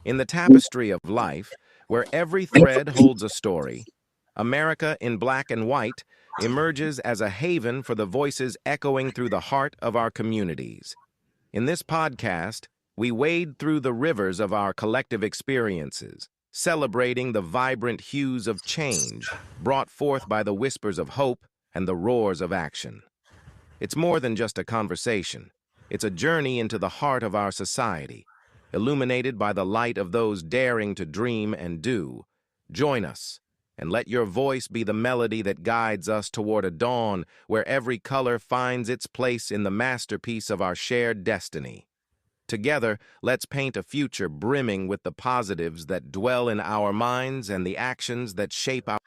In the tapestry of life, where every thread holds a story, America in black and white emerges as a haven for the voices echoing through the heart of our communities. In this podcast, we wade through the rivers of our collective experiences, celebrating the vibrant hues of change brought forth by the whispers of hope and the roars of action. It's more than just a conversation. It's a journey into the heart of our society, illuminated by the light of those daring to dream and do. Join us, and let your voice be the melody that guides us toward a dawn where every color finds its place in the masterpiece of our shared destiny. Together, let's paint a future brimming with the positives that dwell in our minds and the actions that shape our...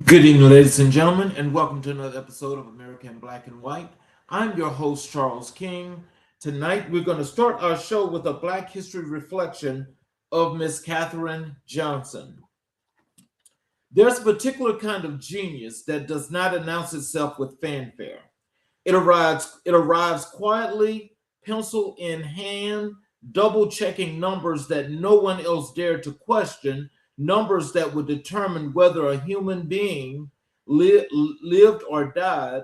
Good evening, ladies and gentlemen, and welcome to another episode of America in Black and White. I'm your host, Charles King. Tonight, we're going to start our show with a Black history reflection of Miss Katherine Johnson. There's a particular kind of genius that does not announce itself with fanfare. It arrives quietly, pencil in hand, double-checking numbers that no one else dared to question, numbers that would determine whether a human being lived or died,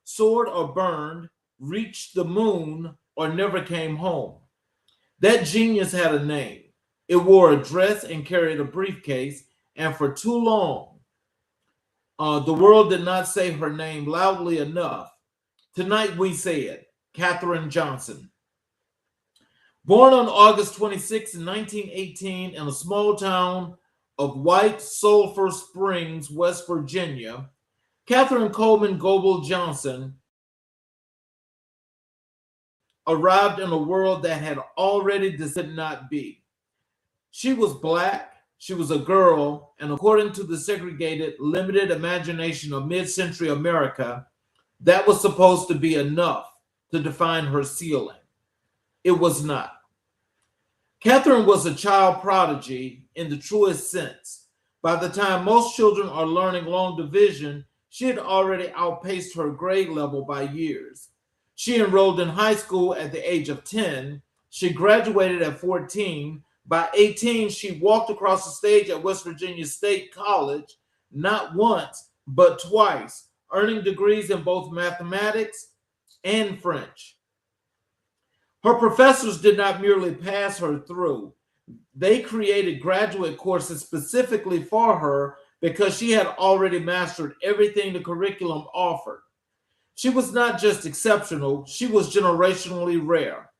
soared or burned, reached the moon, or never came home. That genius had a name. It wore a dress and carried a briefcase, and for too long, the world did not say her name loudly enough. Tonight we say it, Katherine Johnson. Born on August 26, 1918 in a small town of White Sulphur Springs, West Virginia, Katherine Coleman Goebel Johnson arrived in a world that had already decided not be. She was Black, she was a girl, and according to the segregated, limited imagination of mid-century America, that was supposed to be enough to define her ceiling. It was not. Katherine was a child prodigy in the truest sense. By the time most children are learning long division, she had already outpaced her grade level by years. She enrolled in high school at the age of 10. She graduated at 14. By 18, she walked across the stage at West Virginia State College, not once, but twice, earning degrees in both mathematics and French. Her professors did not merely pass her through. They created graduate courses specifically for her because she had already mastered everything the curriculum offered. She was not just exceptional, she was generationally rare.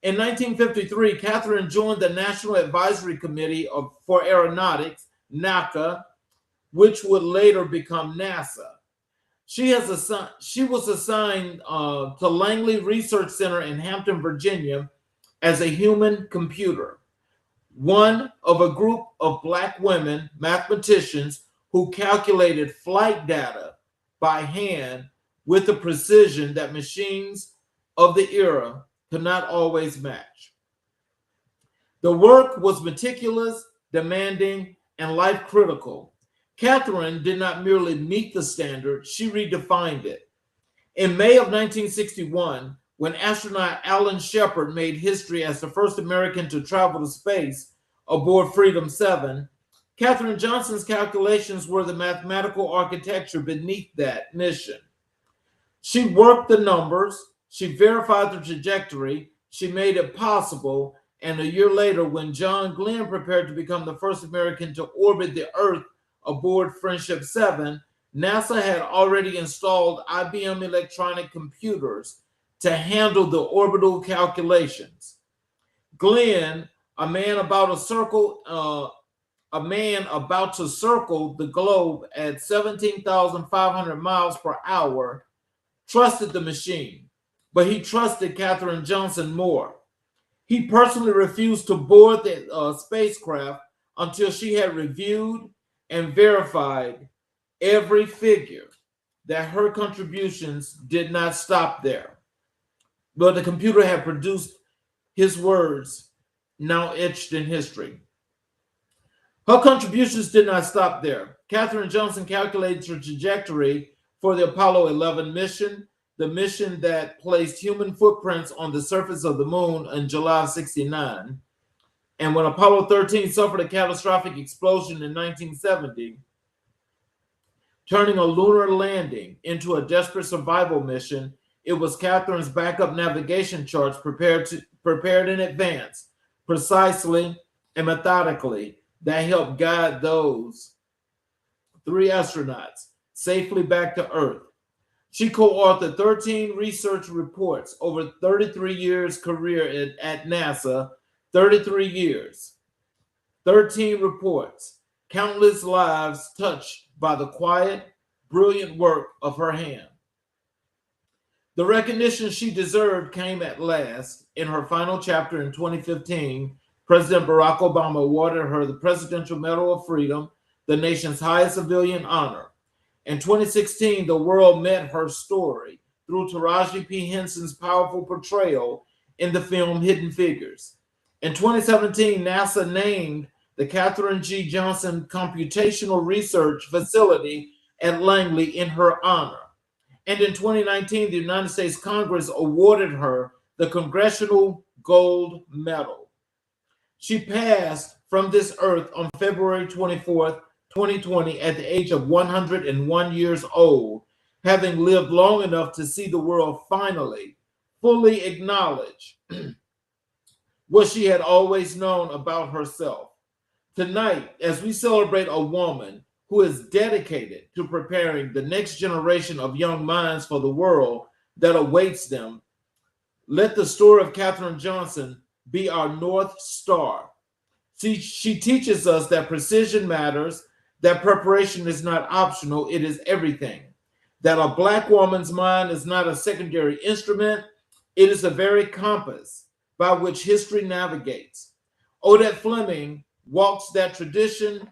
In 1953, Katherine joined the National Advisory Committee for Aeronautics, NACA, which would later become NASA. She was assigned to Langley Research Center in Hampton, Virginia, as a human computer, one of a group of Black women mathematicians who calculated flight data by hand with a precision that machines of the era could not always match. The work was meticulous, demanding, and life-critical. Katherine did not merely meet the standard, she redefined it. In May of 1961, when astronaut Alan Shepard made history as the first American to travel to space aboard Freedom 7, Katherine Johnson's calculations were the mathematical architecture beneath that mission. She worked the numbers, she verified the trajectory, she made it possible, and a year later, when John Glenn prepared to become the first American to orbit the Earth aboard Friendship 7, NASA had already installed IBM electronic computers to handle the orbital calculations. Glenn, a man about to circle the globe at 17,500 miles per hour, trusted the machine, but he trusted Katherine Johnson more. He personally refused to board the spacecraft until she had reviewed and verified every figure, that her contributions did not stop there. But the computer had produced his words, now etched in history. Her contributions did not stop there. Katherine Johnson calculated her trajectory for the Apollo 11 mission, the mission that placed human footprints on the surface of the moon in July of '69. And when Apollo 13 suffered a catastrophic explosion in 1970, turning a lunar landing into a desperate survival mission, it was Catherine's backup navigation charts prepared in advance, precisely and methodically, that helped guide those 3 astronauts safely back to Earth. She co-authored 13 research reports over 33 years career at NASA, 33 years, 13 reports, countless lives touched by the quiet, brilliant work of her hand. The recognition she deserved came at last. In her final chapter in 2015, President Barack Obama awarded her the Presidential Medal of Freedom, the nation's highest civilian honor. In 2016, the world met her story through Taraji P. Henson's powerful portrayal in the film Hidden Figures. In 2017, NASA named the Katherine G. Johnson Computational Research Facility at Langley in her honor. And in 2019, the United States Congress awarded her the Congressional Gold Medal. She passed from this earth on February 24th, 2020, at the age of 101 years old, having lived long enough to see the world finally, fully acknowledge what she had always known about herself. Tonight, as we celebrate a woman who is dedicated to preparing the next generation of young minds for the world that awaits them, let the story of Katherine Johnson be our North Star. See, she teaches us that precision matters, that preparation is not optional, it is everything. That a Black woman's mind is not a secondary instrument, it is the very compass by which history navigates. Odette Flemming walks that tradition,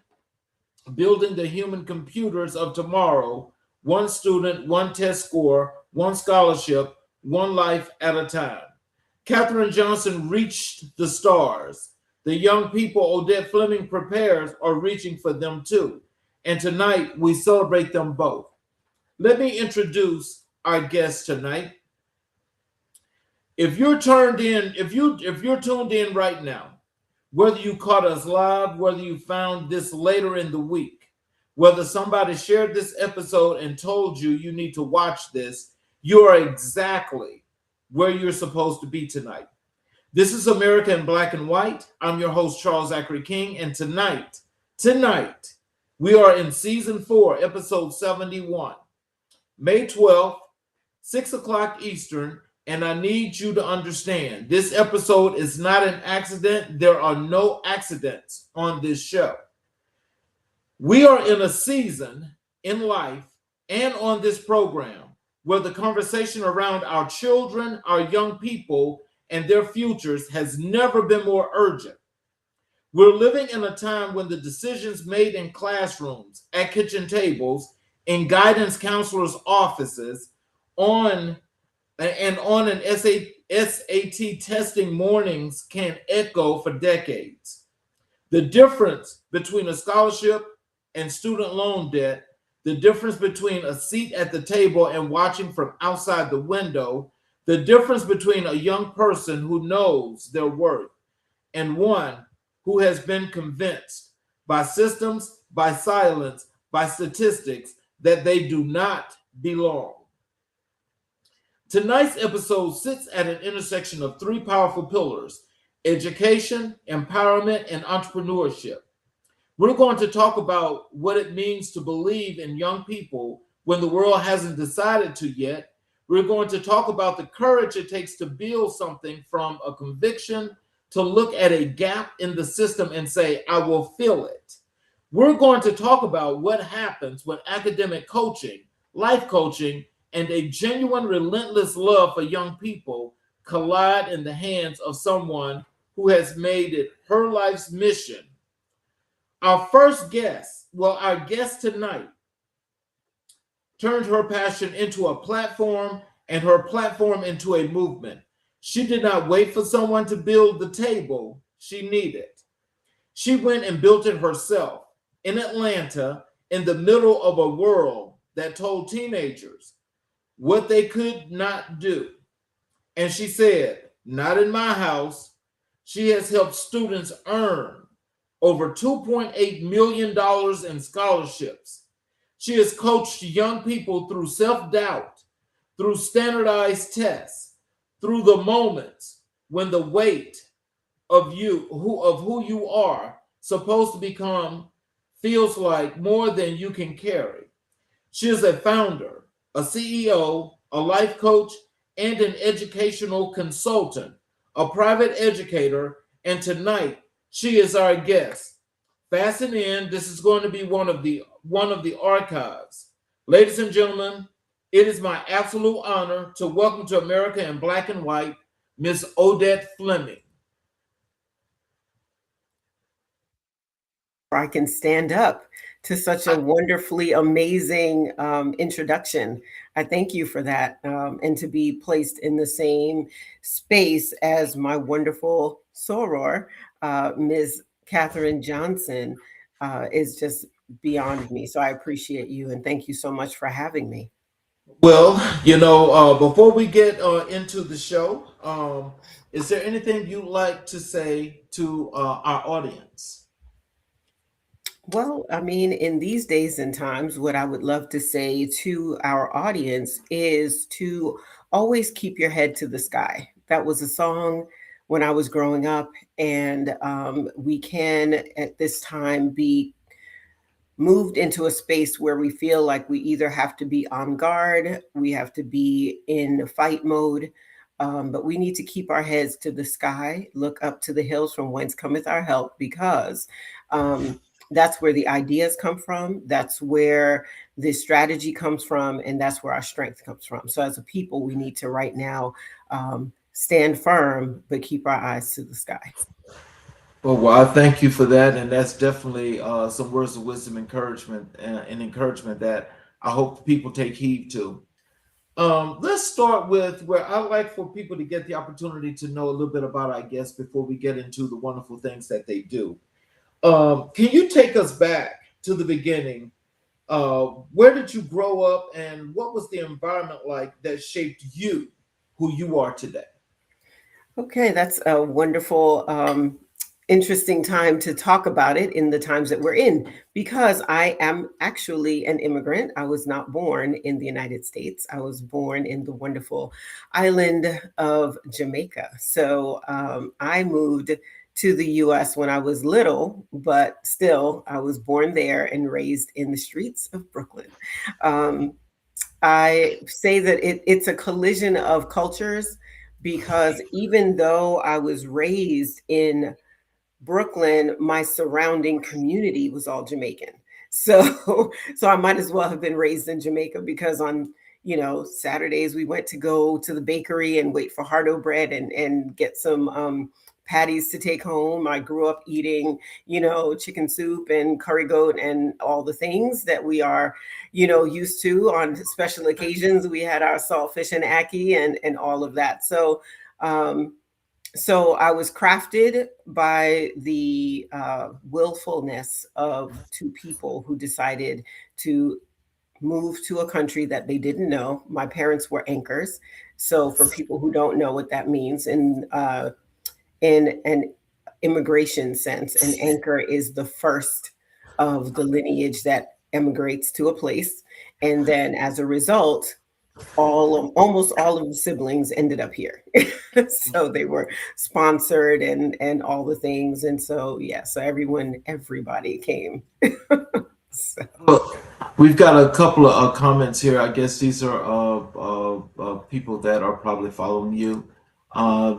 building the human computers of tomorrow, one student, one test score, one scholarship, one life at a time. Katherine Johnson reached the stars. The young people Odette Flemming prepares are reaching for them too. And tonight we celebrate them both. Let me introduce our guest tonight. If you're tuned in right now, whether you caught us live, whether you found this later in the week, whether somebody shared this episode and told you you need to watch this, you are exactly where you're supposed to be tonight. This is America in Black and White. I'm your host, Charles Zachary King, and tonight, we are in season 4, episode 71, May 12th, 6 o'clock Eastern, and I need you to understand, this episode is not an accident. There are no accidents on this show. We are in a season in life and on this program where the conversation around our children, our young people, and their futures has never been more urgent. We're living in a time when the decisions made in classrooms, at kitchen tables, in guidance counselors' offices, on an SAT testing mornings can echo for decades. The difference between a scholarship and student loan debt, the difference between a seat at the table and watching from outside the window, the difference between a young person who knows their worth and one who has been convinced by systems, by silence, by statistics that they do not belong. Tonight's episode sits at an intersection of 3 powerful pillars: education, empowerment, and entrepreneurship. We're going to talk about what it means to believe in young people when the world hasn't decided to yet. We're going to talk about the courage it takes to build something from a conviction, to look at a gap in the system and say, I will fill it. We're going to talk about what happens when academic coaching, life coaching, and a genuine, relentless love for young people collide in the hands of someone who has made it her life's mission. Our guest tonight turned her passion into a platform and her platform into a movement. She did not wait for someone to build the table she needed. She went and built it herself in Atlanta, in the middle of a world that told teenagers, what they could not do. And she said, not in my house. She has helped students earn over $2.8 million in scholarships. She has coached young people through self-doubt, through standardized tests, through the moments when the weight of who you are supposed to become feels like more than you can carry. She is a founder, a CEO, a life coach, and an educational consultant, a private educator, and tonight she is our guest. Fasten in. This is going to be one of the archives. Ladies and gentlemen, it is my absolute honor to welcome to America in Black and White, Miss Odette Flemming. I can stand up to such a wonderfully amazing introduction. I thank you for that. And to be placed in the same space as my wonderful soror, Ms. Katherine Johnson, is just beyond me. So I appreciate you and thank you so much for having me. Well, before we get into the show, is there anything you'd like to say to our audience? Well, I mean, in these days and times, what I would love to say to our audience is to always keep your head to the sky. That was a song when I was growing up, and we can at this time be moved into a space where we feel like we either have to be on guard, we have to be in fight mode, but we need to keep our heads to the sky, look up to the hills from whence cometh our help, because that's where the ideas come from. That's where the strategy comes from. And that's where our strength comes from. So as a people, we need to right now stand firm, but keep our eyes to the sky. Well, I thank you for that. And that's definitely some words of wisdom, encouragement, and encouragement that I hope people take heed to. Let's start with where I like for people to get the opportunity to know a little bit about our guests before we get into the wonderful things that they do. Can you take us back to the beginning? Where did you grow up, and what was the environment like that shaped you, who you are today? Okay, that's a wonderful, interesting time to talk about it in the times that we're in, because I am actually an immigrant. I was not born in the United States. I was born in the wonderful island of Jamaica. So I moved to the US when I was little, but still I was born there and raised in the streets of Brooklyn. I say that it's a collision of cultures, because even though I was raised in Brooklyn, my surrounding community was all Jamaican. So I might as well have been raised in Jamaica, because on Saturdays we went to go to the bakery and wait for hardo bread and get some patties to take home. I grew up eating, chicken soup and curry goat and all the things that we are, used to on special occasions. We had our saltfish and ackee and all of that. So I was crafted by the willfulness of two people who decided to move to a country that they didn't know. My parents were anchors. So for people who don't know what that means, in an immigration sense, an anchor is the first of the lineage that emigrates to a place. And then as a result, almost all of the siblings ended up here. So they were sponsored and all the things. And so, so everybody came. So. Well, we've got a couple of comments here. I guess these are people that are probably following you.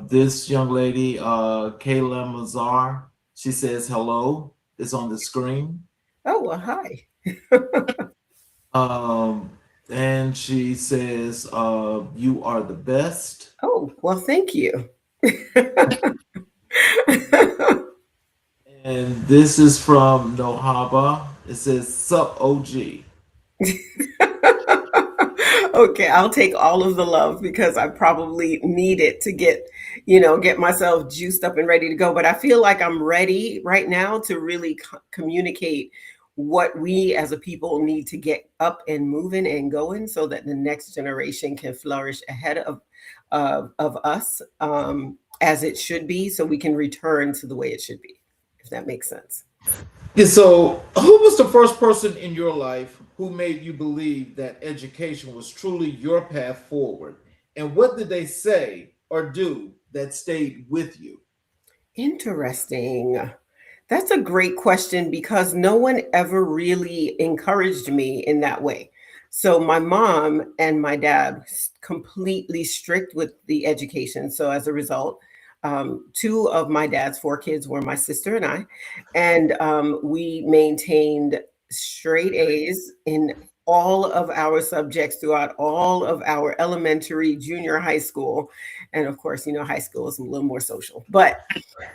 This young lady, Kayla Mazar, she says hello. It's on the screen. Oh, well, hi. And she says, you are the best. Oh, well, thank you. And this is from Nohaba. It says, sup, OG. Okay, I'll take all of the love, because I probably need it to get myself juiced up and ready to go. But I feel like I'm ready right now to really communicate what we as a people need to get up and moving and going so that the next generation can flourish ahead of us, as it should be, so we can return to the way it should be, if that makes sense. Yeah, so, who was the first person in your life who made you believe that education was truly your path forward? And what did they say or do that stayed with you? Interesting. That's a great question because no one ever really encouraged me in that way. So my mom and my dad completely strict with the education. So as a result, two of my dad's four kids were my sister and I, and we maintained straight A's in all of our subjects throughout all of our elementary, junior high school, and of course, high school is a little more social, but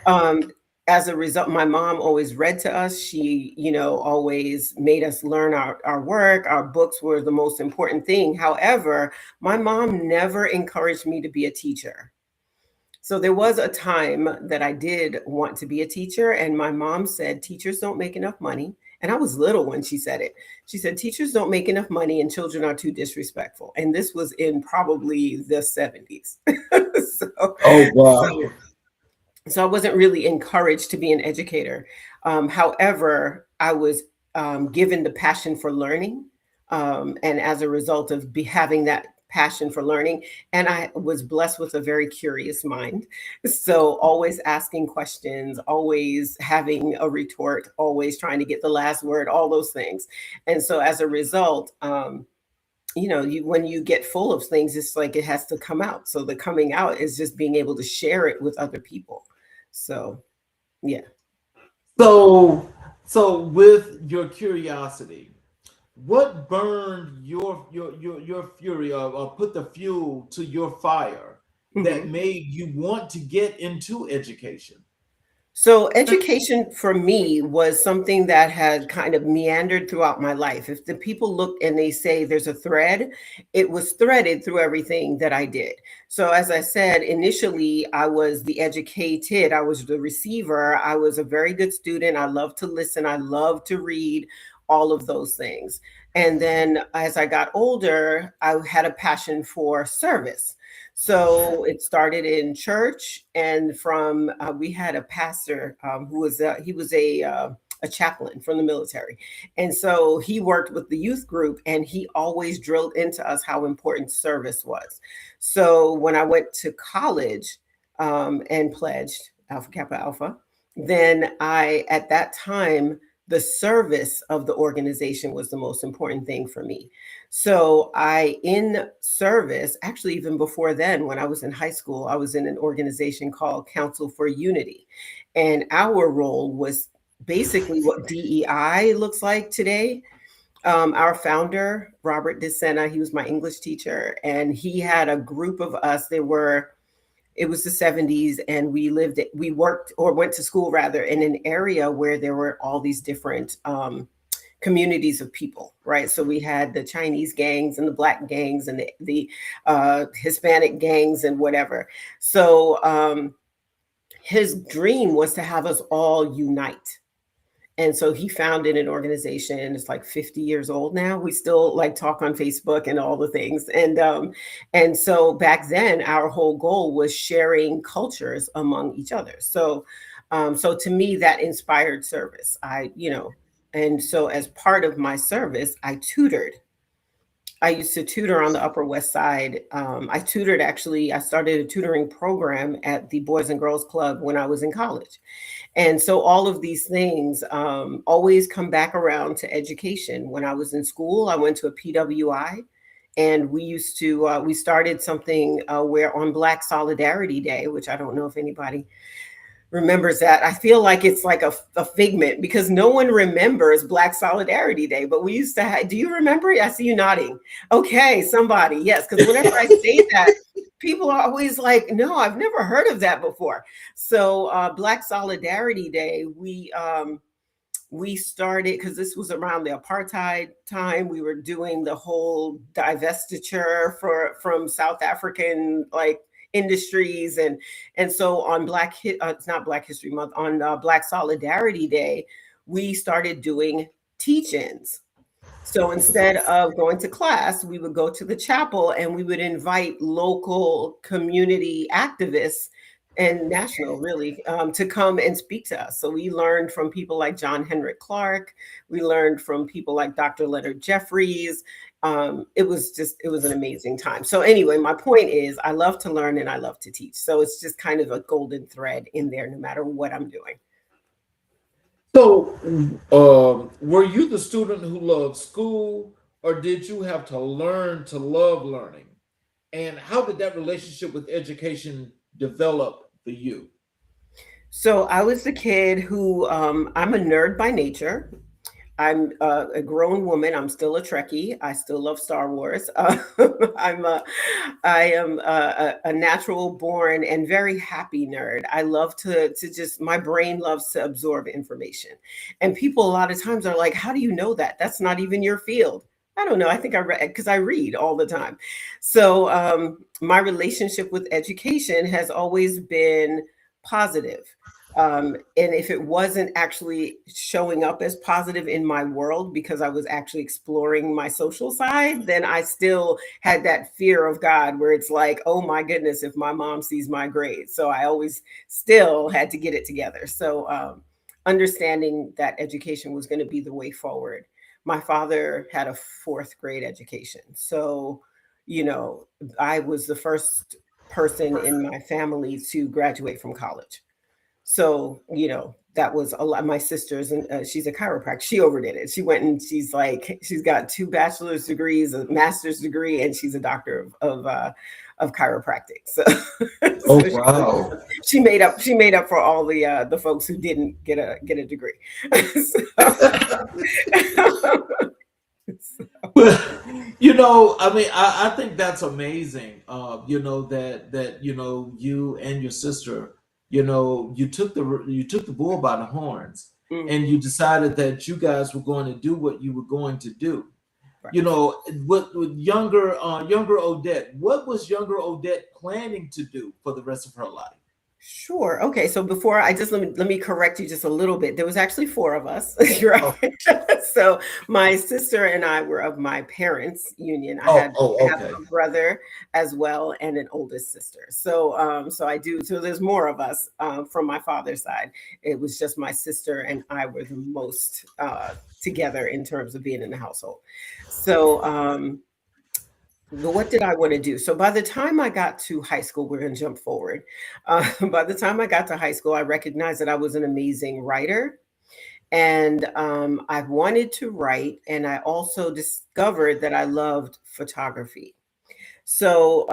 um, as a result, my mom always read to us. She, always made us learn our work. Our books were the most important thing. However, my mom never encouraged me to be a teacher. So there was a time that I did want to be a teacher, and my mom said, teachers don't make enough money. And I was little when she said it. She said, teachers don't make enough money and children are too disrespectful. And this was in probably the 70s. so, Oh, wow. so so I wasn't really encouraged to be an educator. However, I was given the passion for learning. And as a result of having that passion for learning, and I was blessed with a very curious mind. So always asking questions, always having a retort, always trying to get the last word, all those things. And so as a result, when you get full of things, it's like it has to come out. So the coming out is just being able to share it with other people. So, yeah. So with your curiosity, what burned your fury, or put the fuel to your fire that Mhm. made you want to get into education? So education for me was something that had kind of meandered throughout my life. If the people look and they say there's a thread, it was threaded through everything that I did. So as I said, initially I was the educated, I was the receiver, I was a very good student. I love to listen, I love to read, all of those things. And then as I got older, I had a passion for service. So it started in church, and from we had a pastor who was he was a chaplain from the military, and so he worked with the youth group, and he always drilled into us how important service was. So when I went to college and pledged Alpha Kappa Alpha, then I at that time the service of the organization was the most important thing for me. So I, in service, actually, even before then, when I was in high school, I was in an organization called Council for Unity. And our role was basically what DEI looks like today. Our founder, Robert DeSena, he was my English teacher, and he had a group of us. It was the 70s, and we worked, or went to school rather, in an area where there were all these different communities of people, right? So we had the Chinese gangs and the Black gangs and the Hispanic gangs and whatever. So his dream was to have us all unite. And so he founded an organization. It's like 50 years old now. We still like talk on Facebook and all the things. And so back then, our whole goal was sharing cultures among each other. So to me, that inspired service. And so as part of my service, I tutored. I used to tutor on the Upper West Side. I tutored, actually, I started a tutoring program at the Boys and Girls Club when I was in college. And so all of these things always come back around to education. When I was in school, I went to a PWI, and we started something where on Black Solidarity Day, which I don't know if anybody remembers that. I feel like it's like a figment because no one remembers Black Solidarity Day, but we used to have, do you remember it? I see you nodding. Okay, somebody, yes, because whenever I say that, people are always like, no, I've never heard of that before. So Black Solidarity Day, we started, because this was around the apartheid time. We were doing the whole divestiture from South African industries, and so on it's not Black History Month, on Black Solidarity Day, we started doing teach-ins. So instead of going to class, we would go to the chapel and we would invite local community activists and national, really, to come and speak to us. So we learned from people like John Henrik Clark. We learned from people like Dr. Leonard Jeffries. It was an amazing time. So anyway, my point is I love to learn and I love to teach. So it's just kind of a golden thread in there, no matter what I'm doing. So, were you the student who loved school, or did you have to learn to love learning? And how did that relationship with education develop for you? So I was the kid who I'm a nerd by nature. I'm a grown woman. I'm still a Trekkie. I still love Star Wars. I'm a, I am a natural born and very happy nerd. I love to just, my brain loves to absorb information. And people a lot of times are like, how do you know that? That's not even your field. I don't know. I think I read because I read all the time. So my relationship with education has always been positive. And if it wasn't actually showing up as positive in my world because I was actually exploring my social side, then I still had that fear of God where it's like, oh my goodness, if my mom sees my grades. So I always still had to get it together. So understanding that education was going to be the way forward. My father had a fourth grade education. So, you know, I was the first person in my family to graduate from college. So, you know, that was a lot. My sister's, and she's a chiropractor. She overdid it. She went and she's like, she's got 2 bachelor's degrees, a master's degree, and she's a doctor of chiropractic. So, Oh, so wow. she made up. She made up for all the folks who didn't get a degree. Well, you know, I mean, I think that's amazing. You know that you know you and your sister, you know, you took the bull by the horns, and Mhm. you decided that you guys were going to do what you were going to do. Right. You know, with younger Odette, what was younger Odette planning to do for the rest of her life? Sure. Okay. So before I just let me correct you just a little bit. There was actually four of us. You're Oh, right. So my sister and I were of my parents' union. I have okay. a brother as well and an oldest sister. So so I do. So there's more of us from my father's side. It was just my sister and I were the most together in terms of being in the household. So but what did I want to do? So by the time I got to high school, we're going to jump forward. By the time I got to high school, I recognized that I was an amazing writer. And I wanted to write. And I also discovered that I loved photography. So,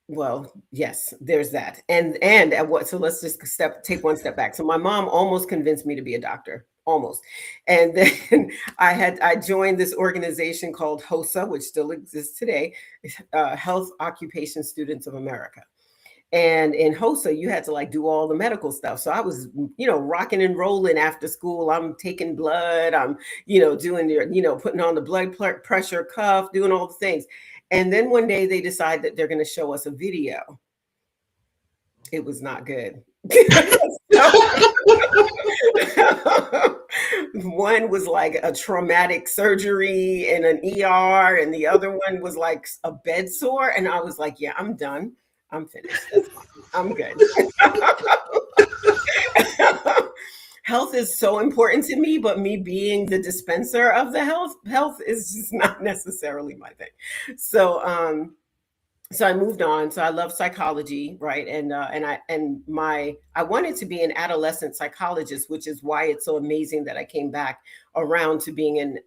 well, yes, there's that. And at what, so let's just take one step back. So my mom almost convinced me to be a doctor, almost. And then I joined this organization called HOSA, which still exists today, Health Occupation Students of America. And in HOSA, you had to like do all the medical stuff. So I was, you know, rocking and rolling after school. I'm taking blood. I'm, you know, doing your, you know, putting on the pressure cuff, doing all the things. And then one day they decide that they're going to show us a video. It was not good. One was like a traumatic surgery in an ER, and the other one was like a bed sore. And I was like, yeah, I'm done. I'm finished. That's fine. I'm good. Health is so important to me, but me being the dispenser of the health is just not necessarily my thing. So I moved on. So I love psychology, right? I wanted to be an adolescent psychologist, which is why it's so amazing that I came back around to being an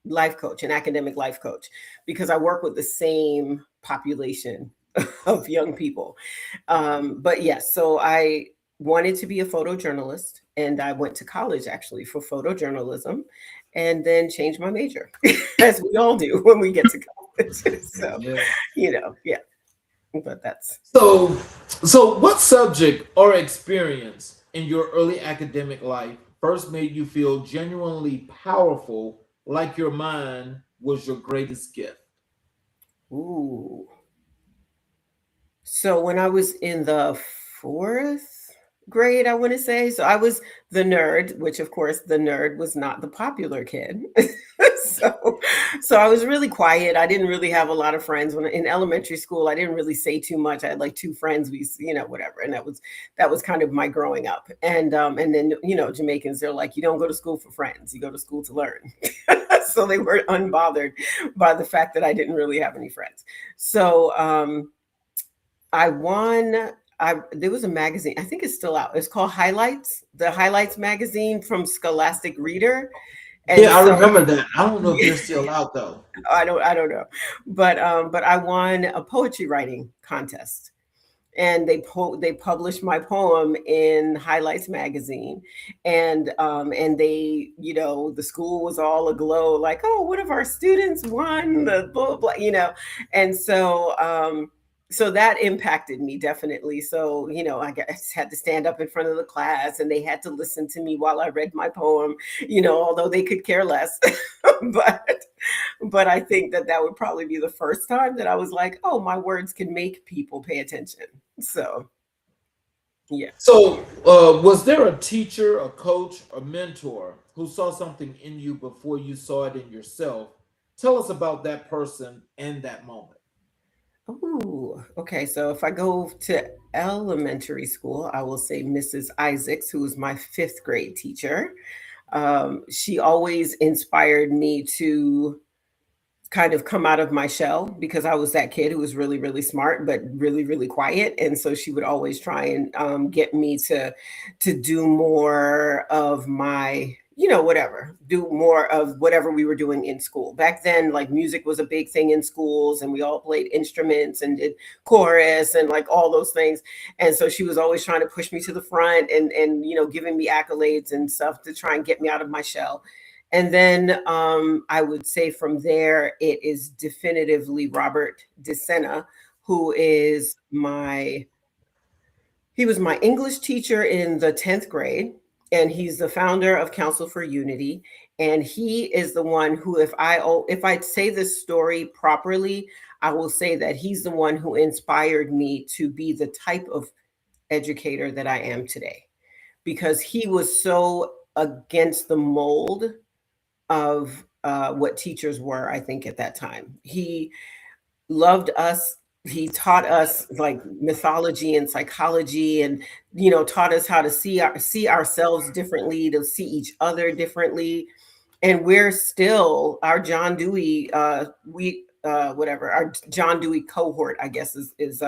life coach, an academic life coach, because I work with the same population of young people. But yes, so I wanted to be a photojournalist, and I went to college actually for photojournalism, and then changed my major, as we all do when we get to college. So, Yeah. you know, yeah. But that's So, so what subject or experience in your early academic life first made you feel genuinely powerful, like your mind was your greatest gift? ooh. So when I was in the fourth, grade, I want to say. So I was the nerd, which of course the nerd was not the popular kid. so so I was really quiet. I didn't really have a lot of friends when in elementary school. I didn't really say too much. I had like two friends, we whatever. And that was kind of my growing up. And then Jamaicans, they're like, you don't go to school for friends, you go to school to learn. So they were unbothered by the fact that I didn't really have any friends. So I won. There was a magazine, I think it's still out. It's called Highlights, the Highlights magazine from Scholastic Reader. And Yeah, I so remember that. I don't know if they're still out though. I don't know, but I won a poetry writing contest, and they published my poem in Highlights magazine, and they, the school was all aglow, like, oh, one of our students won the blah blah, and so that impacted me definitely. So I guess had to stand up in front of the class, and they had to listen to me while I read my poem, although they could care less. but but I think that would probably be the first time that I was like, oh, my words can make people pay attention. So, yeah. So, was there a teacher, a coach, a mentor who saw something in you before you saw it in yourself? Tell us about that person and that moment. Oh, okay. So if I go to elementary school, I will say Mrs. Isaacs, who was my fifth grade teacher. She always inspired me to kind of come out of my shell, because I was that kid who was really, really smart, but really, really quiet. And so she would always try and get me to do more of my, whatever, do more of whatever we were doing in school. Back then, like, music was a big thing in schools, and we all played instruments and did chorus and like all those things. And so she was always trying to push me to the front, and giving me accolades and stuff to try and get me out of my shell. And then I would say from there, it is definitively Robert DeSena, who is he was my English teacher in the 10th grade, and he's the founder of Council for Unity. And he is the one who, if I say this story properly, I will say that he's the one who inspired me to be the type of educator that I am today, because he was so against the mold of what teachers were, I think, at that time. He loved us. He taught us like mythology and psychology, and taught us how to see ourselves differently, to see each other differently. And we're still, our John Dewey, our John Dewey cohort, I guess is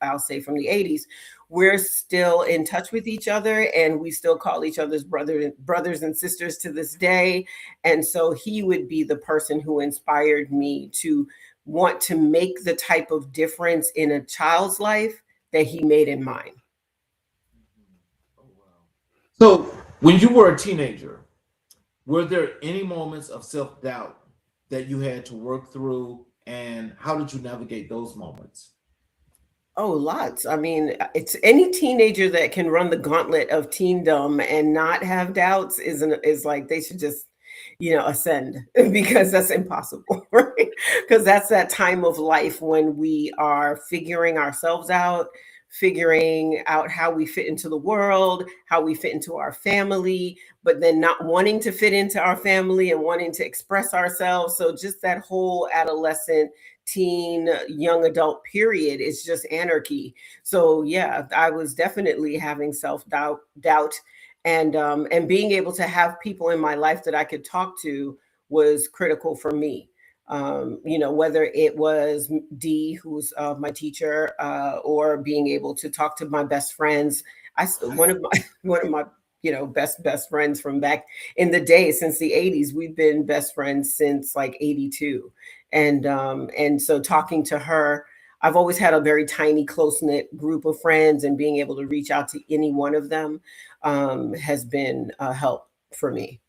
I'll say from the 80s. We're still in touch with each other, and we still call each other's brothers and sisters to this day. And so he would be the person who inspired me to want to make the type of difference in a child's life that he made in mine. Oh, wow. So, when you were a teenager, were there any moments of self-doubt that you had to work through, and how did you navigate those moments? Oh, lots. I mean, it's any teenager that can run the gauntlet of teendom and not have doubts is like, they should just, ascend, because that's impossible, right? Because that's that time of life when we are figuring ourselves out, figuring out how we fit into the world, how we fit into our family, but then not wanting to fit into our family and wanting to express ourselves. So just that whole adolescent, teen, young adult period is just anarchy. So yeah, I was definitely having doubt, and being able to have people in my life that I could talk to was critical for me. Whether it was Dee, who's my teacher, or being able to talk to my best friends. One of my one of my best friends from back in the day, since the 80s. We've been best friends since like 82. And so talking to her, I've always had a very tiny, close-knit group of friends, and being able to reach out to any one of them has been a help for me.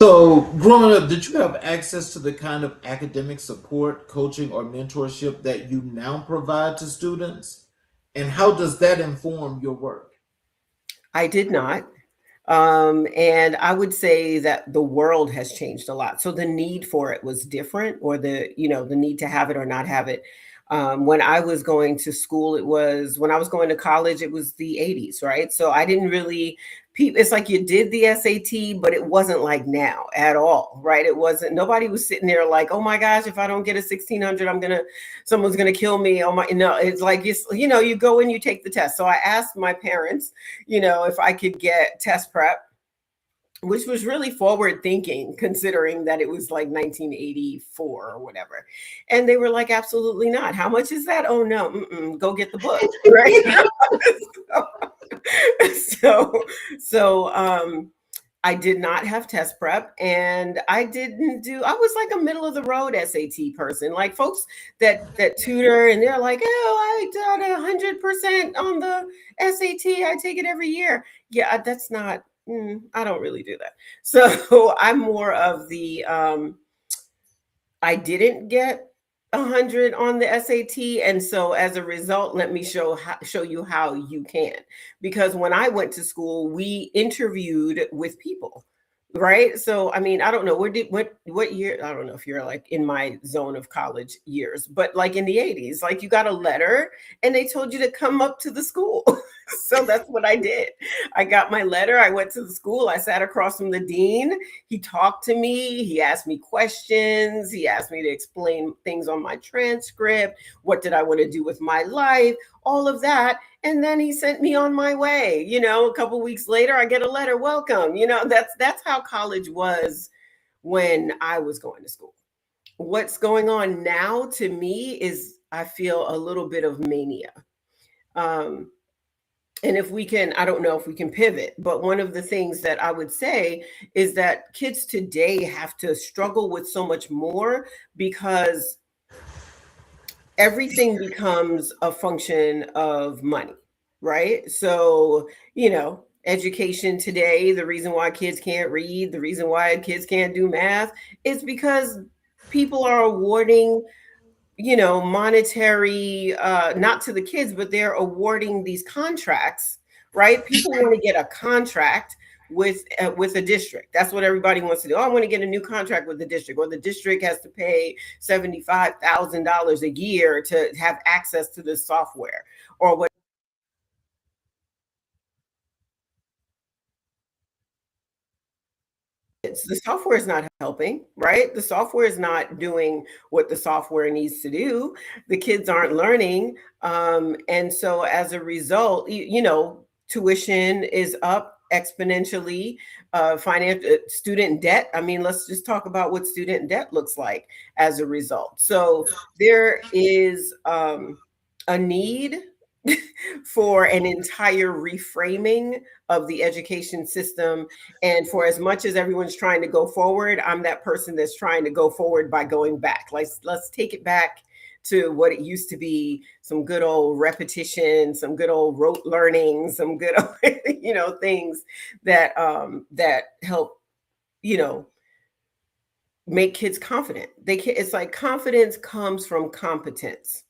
So, growing up, did you have access to the kind of academic support, coaching, or mentorship that you now provide to students? And how does that inform your work? I did not. And I would say that the world has changed a lot. So the need for it was different, or the need to have it or not have it. When I was going to school, when I was going to college, it was the 80s, right? So I didn't really, it's like you did the SAT, but it wasn't like now at all, right? It wasn't, nobody was sitting there like, oh my gosh, if I don't get a 1600, someone's gonna kill me. Oh my, no, it's like, you go in, you take the test. So I asked my parents, if I could get test prep, which was really forward thinking considering that it was like 1984 or whatever. And they were like, absolutely not. How much is that? Oh no, go get the book, right? so I did not have test prep, and I was like a middle of the road SAT person, like folks that tutor, and they're like, oh, I got 100% on the SAT. I take it every year. Yeah, that's not, I don't really do that. So I'm more of the, I didn't get 100 on the SAT. And so as a result, let me show you how you can. Because when I went to school, we interviewed with people, right? So, I mean, I don't know, what year, I don't know if you're like in my zone of college years, but like in the 80s, like you got a letter and they told you to come up to the school. So that's what I did. I got my letter. I went to the school. I sat across from the dean. He talked to me. He asked me questions. He asked me to explain things on my transcript. What did I want to do with my life? All of that. And then he sent me on my way. A couple of weeks later, I get a letter. Welcome. That's how college was when I was going to school. What's going on now to me is I feel a little bit of mania. And if we can, I don't know if we can pivot, but one of the things that I would say is that kids today have to struggle with so much more because everything becomes a function of money, right? So, education today, the reason why kids can't read, the reason why kids can't do math is because people are awarding monetary, not to the kids, but they're awarding these contracts, right? People want to get a contract with a district. That's what everybody wants to do. Oh, I want to get a new contract with the district, or the district has to pay $75,000 a year to have access to this software, or what. The software is not helping, right? The software is not doing what the software needs to do. The kids aren't learning. And so as a result, tuition is up exponentially. Student debt. I mean, let's just talk about what student debt looks like as a result. So there is a need for an entire reframing of the education system. And for as much as everyone's trying to go forward, I'm that person that's trying to go forward by going back. Let's take it back to what it used to be, some good old repetition, some good old rote learning, some good things that help make kids confident. It's like confidence comes from competence.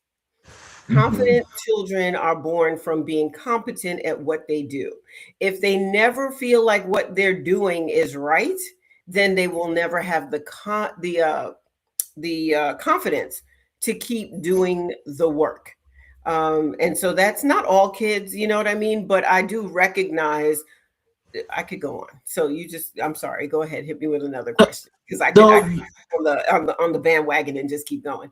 Confident children are born from being competent at what they do. If they never feel like what they're doing is right, then they will never have the confidence to keep doing the work. And so that's not all kids, you know what I mean? But I do recognize, I could go on. So I'm sorry, go ahead, hit me with another question, because I could on the bandwagon and just keep going.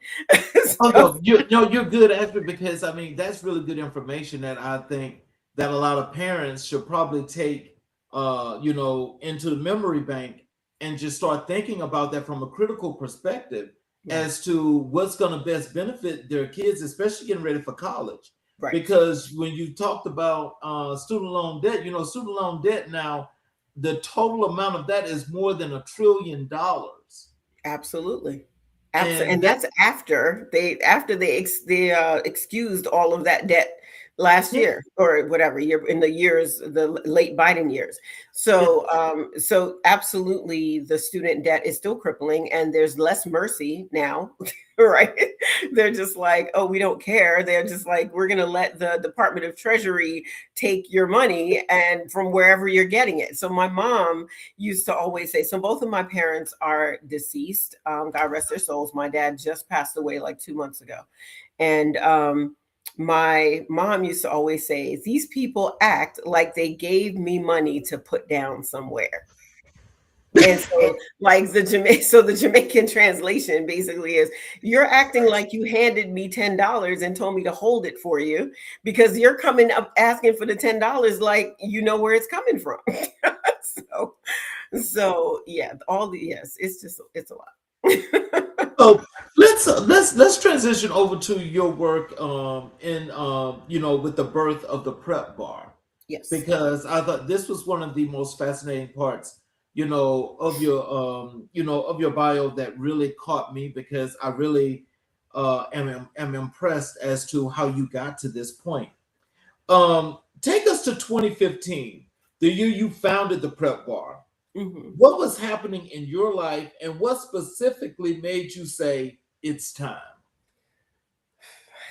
You're good, actually, because I mean that's really good information that I think that a lot of parents should probably take into the memory bank and just start thinking about that from a critical perspective as to what's going to best benefit their kids, especially getting ready for college. Right. Because when you talked about student loan debt, student loan debt now, the total amount of that is more than $1 trillion. Absolutely. And that's after they excused all of that debt last year or whatever year, in the late Biden years. So so absolutely the student debt is still crippling, and there's less mercy now. Right? They're just like, oh, we don't care. They're just like, we're going to let the Department of Treasury take your money and from wherever you're getting it. So my mom used to always say, so both of my parents are deceased. God rest their souls. My dad just passed away like 2 months ago. And my mom used to always say, these people act like they gave me money to put down somewhere. And so, like the Jamaican translation basically is, you're acting like you handed me $10 and told me to hold it for you, because you're coming up asking for the $10 like you know where it's coming from. so, so yeah, yes, it's a lot. So let's transition over to your work in with the birth of the prep bar, Yes. because I thought this was one of the most fascinating parts of your bio that really caught me, because I really am impressed as to how you got to this point. Take us to 2015, the year you founded the prep bar. Mhm. What was happening in your life, and what specifically made you say it's time?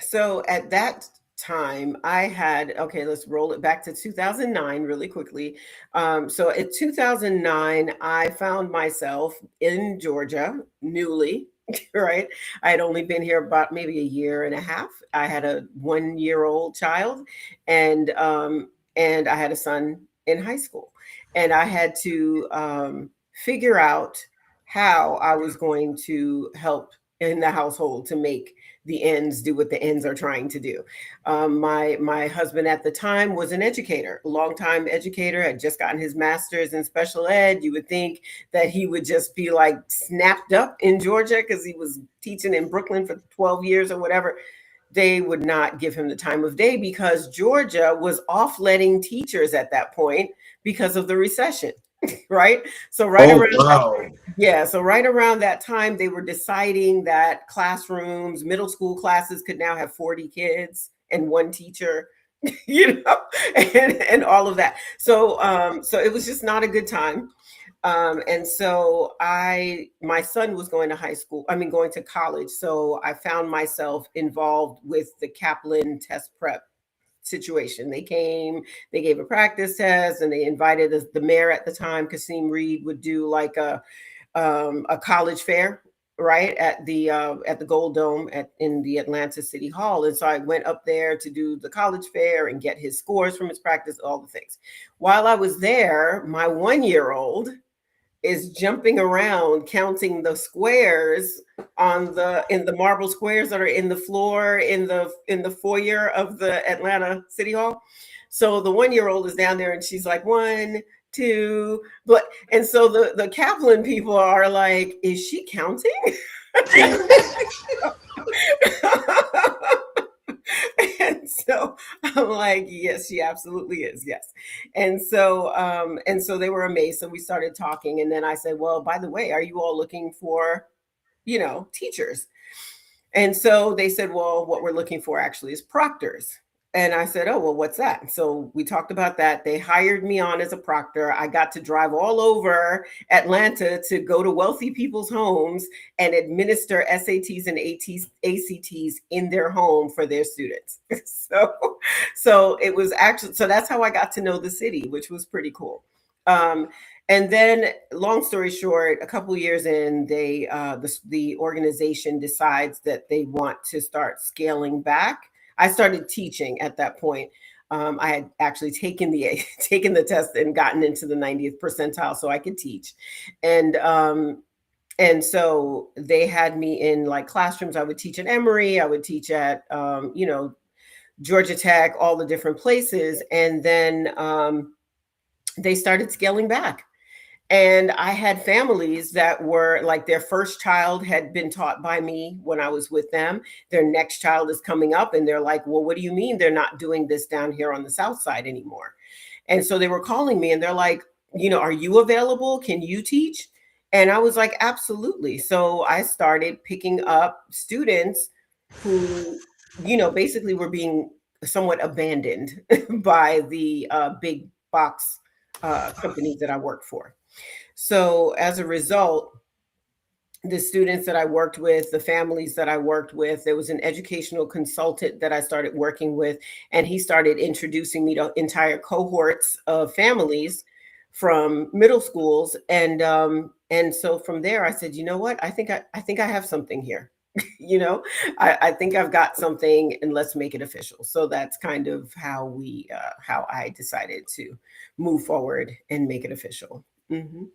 So at that time, I had, okay, let's roll it back to 2009 really quickly. So in 2009, I found myself in Georgia newly, right? I had only been here about maybe a year and a half. I had a 1-year-old child, and I had a son in high school. And I had to figure out how I was going to help in the household to make the ends do what the ends are trying to do. My husband at the time was an educator, a longtime educator, had just gotten his master's in special ed. You would think that he would just be like snapped up in Georgia because he was teaching in Brooklyn for 12 years or whatever. They would not give him the time of day because Georgia was off letting teachers at that point because of the recession, right? So right around that time, they were deciding that classrooms, middle school classes could now have 40 kids and one teacher, and all of that. So it was just not a good time. And so my son was going to college. So I found myself involved with the Kaplan test prep situation. They came, they gave a practice test, and they invited us. The mayor at the time, Kasim Reed, would do like a college fair, right, at the Gold Dome in the Atlanta City Hall. And so I went up there to do the college fair and get his scores from his practice, all the things. While I was there, my 1-year-old is jumping around counting the squares in the marble squares that are in the floor in the foyer of the Atlanta City Hall. So the 1-year-old is down there and she's like, 1, 2, and so the Kaplan people are like, is she counting? And so I'm like, yes, she absolutely is. Yes. And so they were amazed. So we started talking. And then I said, well, by the way, are you all looking for, teachers? And so they said, well, what we're looking for actually is proctors. And I said, oh, well, what's that? So we talked about that. They hired me on as a proctor. I got to drive all over Atlanta to go to wealthy people's homes and administer SATs and ACTs in their home for their students. So it was actually, so that's how I got to know the city, which was pretty cool. And then, long story short, a couple of years in, the organization decides that they want to start scaling back. I started teaching at that point. I had actually taken the test and gotten into the 90th percentile so I could teach. And so they had me in like classrooms. I would teach at Emory. I would teach at, Georgia Tech, all the different places. And then they started scaling back. And I had families that were like, their first child had been taught by me when I was with them. Their next child is coming up and they're like, well, what do you mean they're not doing this down here on the South Side anymore? And so they were calling me and they're like, are you available? Can you teach? And I was like, absolutely. So I started picking up students who, basically were being somewhat abandoned by the big box companies that I worked for. So as a result, the students that I worked with, the families that I worked with, there was an educational consultant that I started working with, and he started introducing me to entire cohorts of families from middle schools. And so from there, I said, you know what? I think I have something here. You know, I think I've got something, and let's make it official. So that's kind of how I decided to move forward and make it official. Hmm.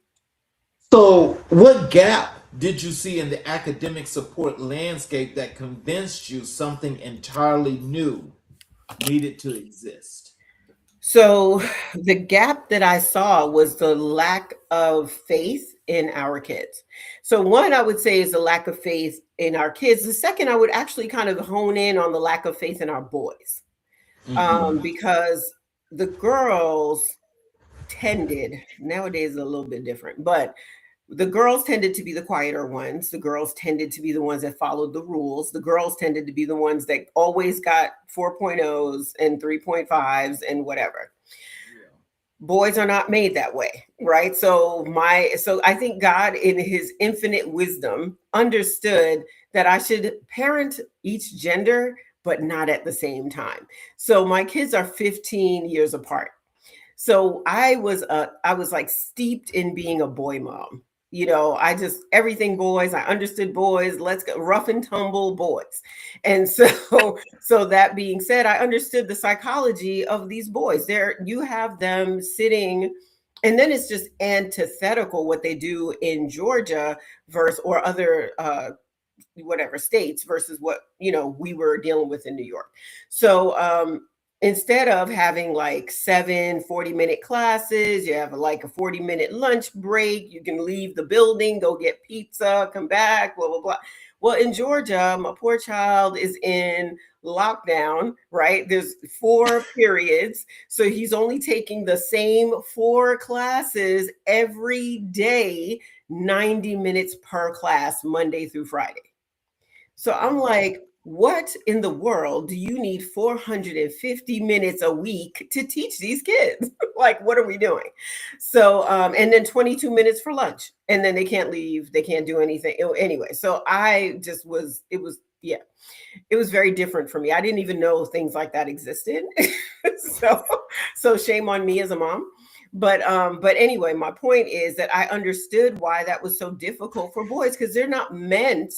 So, what gap did you see in the academic support landscape that convinced you something entirely new needed to exist? So the gap that I saw was the lack of faith in our kids. So one, I would say, is the lack of faith in our kids. The second, I would actually kind of hone in on the lack of faith in our boys, Hmm. because the girls tended, nowadays is a little bit different, but the girls tended to be the quieter ones. The girls tended to be the ones that followed the rules. The girls tended to be the ones that always got 4.0s and 3.5s and whatever. Boys are not made that way, right? So I think God in his infinite wisdom understood that I should parent each gender, but not at the same time. So my kids are 15 years apart. So I was like steeped in being a boy mom. I just everything boys. I understood boys. Let's go rough and tumble boys. And so so that being said, I understood the psychology of these boys. There you have them sitting, and then it's just antithetical what they do in Georgia versus or other whatever states versus what we were dealing with in New York. So instead of having like 7 40-minute classes, you have like a 40-minute lunch break. You can leave the building, go get pizza, come back, blah blah blah. Well, in Georgia, my poor child is in lockdown, right? There's 4 periods, so he's only taking the same 4 classes every day, 90 minutes per class, Monday through Friday. So I'm like, what in the world do you need 450 minutes a week to teach these kids? Like, what are we doing? So, and then 22 minutes for lunch. And then they can't leave. They can't do anything. Anyway, so I just was, it was, yeah, it was very different for me. I didn't even know things like that existed. so, so shame on me as a mom. But anyway, my point is that I understood why that was so difficult for boys because they're not meant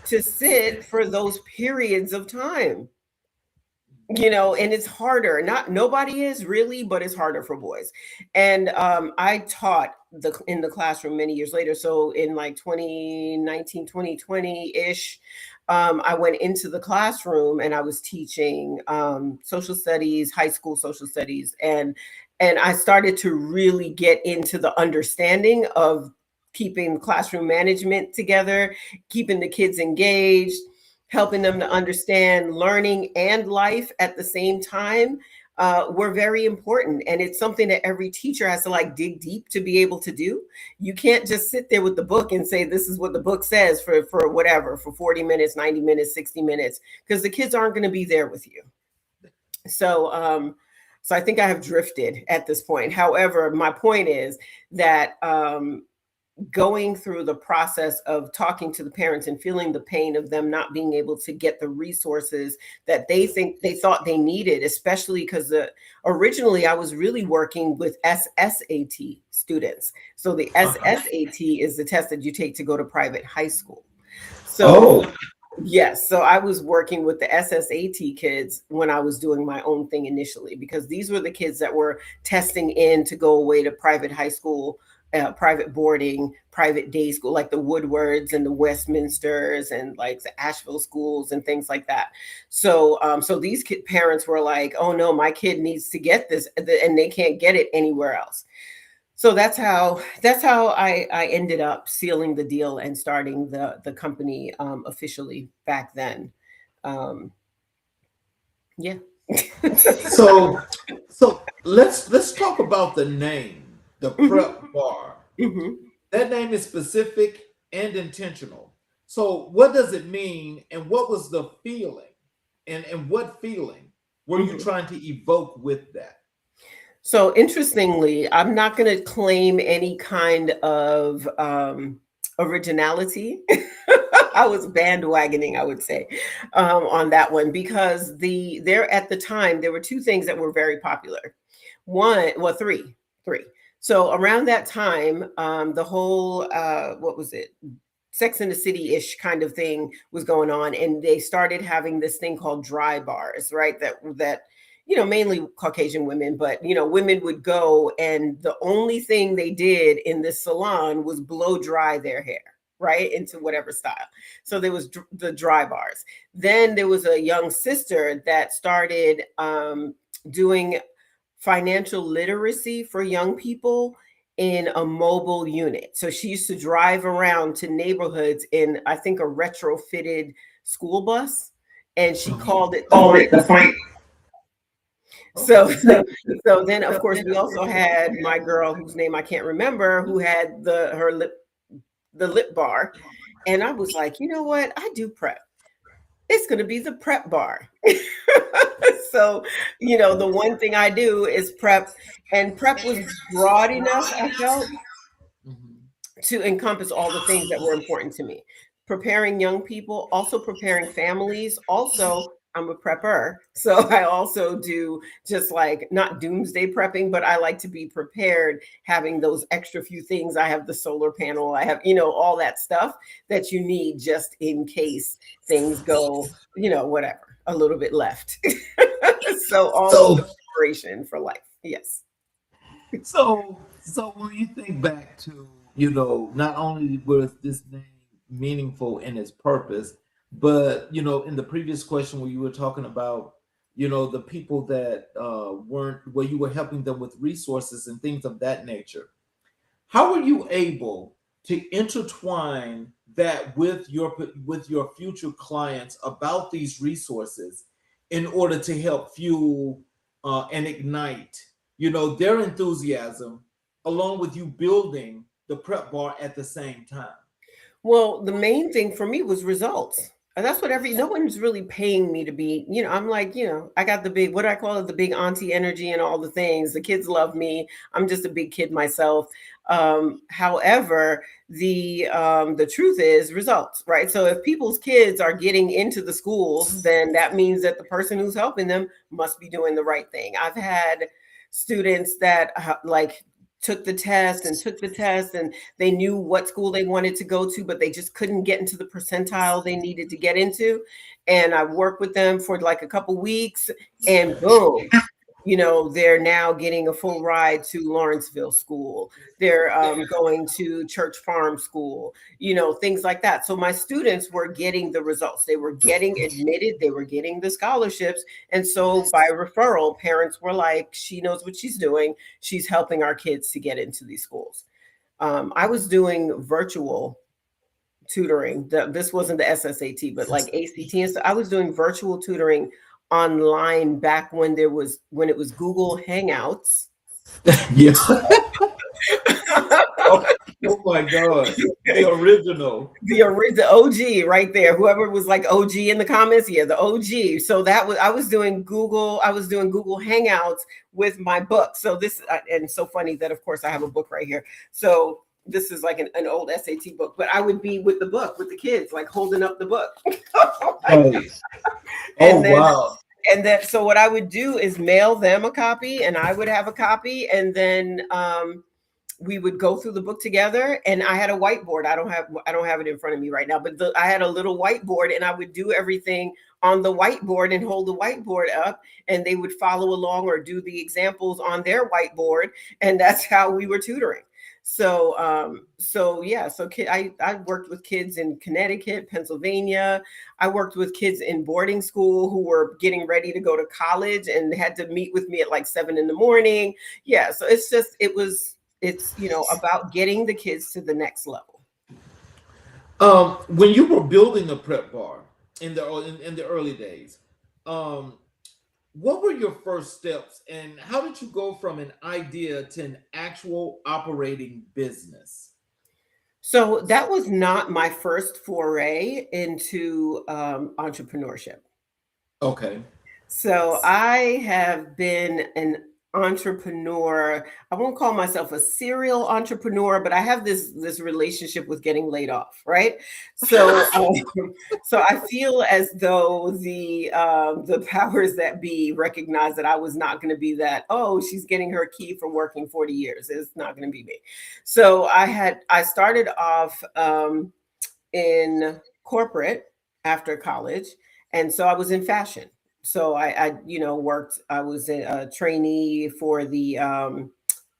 to sit for those periods of time, and it's harder. Not nobody is really, but it's harder for boys. And I taught in the classroom many years later. So in like 2019, 2020-ish, I went into the classroom and I was teaching social studies, high school social studies, and I started to really get into the understanding of keeping classroom management together, keeping the kids engaged, helping them to understand learning and life at the same time were very important. And it's something that every teacher has to like dig deep to be able to do. You can't just sit there with the book and say, this is what the book says for whatever, for 40 minutes, 90 minutes, 60 minutes, because the kids aren't going to be there with you. So, so I think I have drifted at this point. However, my point is that going through the process of talking to the parents and feeling the pain of them not being able to get the resources that they thought they needed, especially because originally I was really working with SSAT students. So the SSAT is the test that you take to go to private high school. So yes, so I was working with the SSAT kids when I was doing my own thing initially, because these were the kids that were testing in to go away to private high school, private boarding, private day school, like the Woodwards and the Westminsters and like the Asheville schools and things like that. So, so these parents were like, "Oh no, my kid needs to get this, and they can't get it anywhere else." So that's how I ended up sealing the deal and starting the company officially back then. Yeah. So, so let's talk about the name, the prep bar. Mm-hmm. That name is specific and intentional. So, what does it mean, and what was the feeling, and what feeling were you trying to evoke with that? So interestingly, I'm not going to claim any kind of originality. I was bandwagoning, I would say, on that one, because there at the time there were 2 things that were very popular. One, well, three. So around that time, the whole what was it? Sex in the City-ish kind of thing was going on, and they started having this thing called dry bars, right? That mainly Caucasian women, but women would go, and the only thing they did in this salon was blow dry their hair, right, into whatever style. So there was the dry bars. Then there was a young sister that started doing financial literacy for young people in a mobile unit. So she used to drive around to neighborhoods in, I think, a retrofitted school bus, and she called it the fight. So then, of course, we also had my girl, whose name I can't remember, who had the lip bar, and I was like, you know what? I do prep. It's going to be the prep bar. So, the one thing I do is prep, and prep was broad enough, I felt, to encompass all the things that were important to me. Preparing young people, also preparing families. Also, I'm a prepper. So I also do just like not doomsday prepping, but I like to be prepared, having those extra few things. I have the solar panel, I have, all that stuff that you need just in case things go, whatever, a little bit left. So all preparation for life. Yes. So when you think back to, not only was this name meaningful in its purpose, but, in the previous question where you were talking about, the people that weren't, where you were helping them with resources and things of that nature, how were you able to intertwine that with your future clients about these resources in order to help fuel and ignite, their enthusiasm, along with you building the prep bar at the same time? Well, the main thing for me was results. And that's what no one's really paying me to be, I'm like, I got the big, what do I call it? The big auntie energy and all the things. The kids love me. I'm just a big kid myself. However, the truth is results, right? So if people's kids are getting into the schools, then that means that the person who's helping them must be doing the right thing. I've had students that took the test and they knew what school they wanted to go to, but they just couldn't get into the percentile they needed to get into. And I worked with them for like a couple weeks, and boom, they're now getting a full ride to Lawrenceville School. They're going to Church Farm School, things like that. So my students were getting the results. They were getting admitted. They were getting the scholarships. And so by referral, parents were like, she knows what she's doing. She's helping our kids to get into these schools. I was doing virtual tutoring. This wasn't the SSAT, but like ACT and stuff. I was doing virtual tutoring online back when it was Google Hangouts. Yeah. Oh my God. The original. The OG right there. Whoever was like OG in the comments. Yeah, the OG. So I was doing Google Hangouts with my book. So this, and so funny that of course I have a book right here. So this is like an old SAT book, but I would be with the book with the kids, like holding up the book. Wow. And then, so what I would do is mail them a copy, and I would have a copy, and then we would go through the book together. And I had a whiteboard. I don't have it in front of me right now, but I had a little whiteboard, and I would do everything on the whiteboard and hold the whiteboard up, and they would follow along or do the examples on their whiteboard, and that's how we were tutoring. So I worked with kids in Connecticut, Pennsylvania. I worked with kids in boarding school who were getting ready to go to college and had to meet with me at like 7 a.m. Yeah. So it's about getting the kids to the next level. When you were building a prep bar in the early days, what were your first steps, and how did you go from an idea to an actual operating business? So that was not my first foray into entrepreneurship. Okay. So I have been an entrepreneur. I won't call myself a serial entrepreneur, but I have this relationship with getting laid off, right? So so I feel as though the powers that be recognize that I was not going to be that, oh, she's getting her key for working 40 years. It's not going to be me. So I started off in corporate after college, and so I was in fashion. So I worked. I was a trainee for the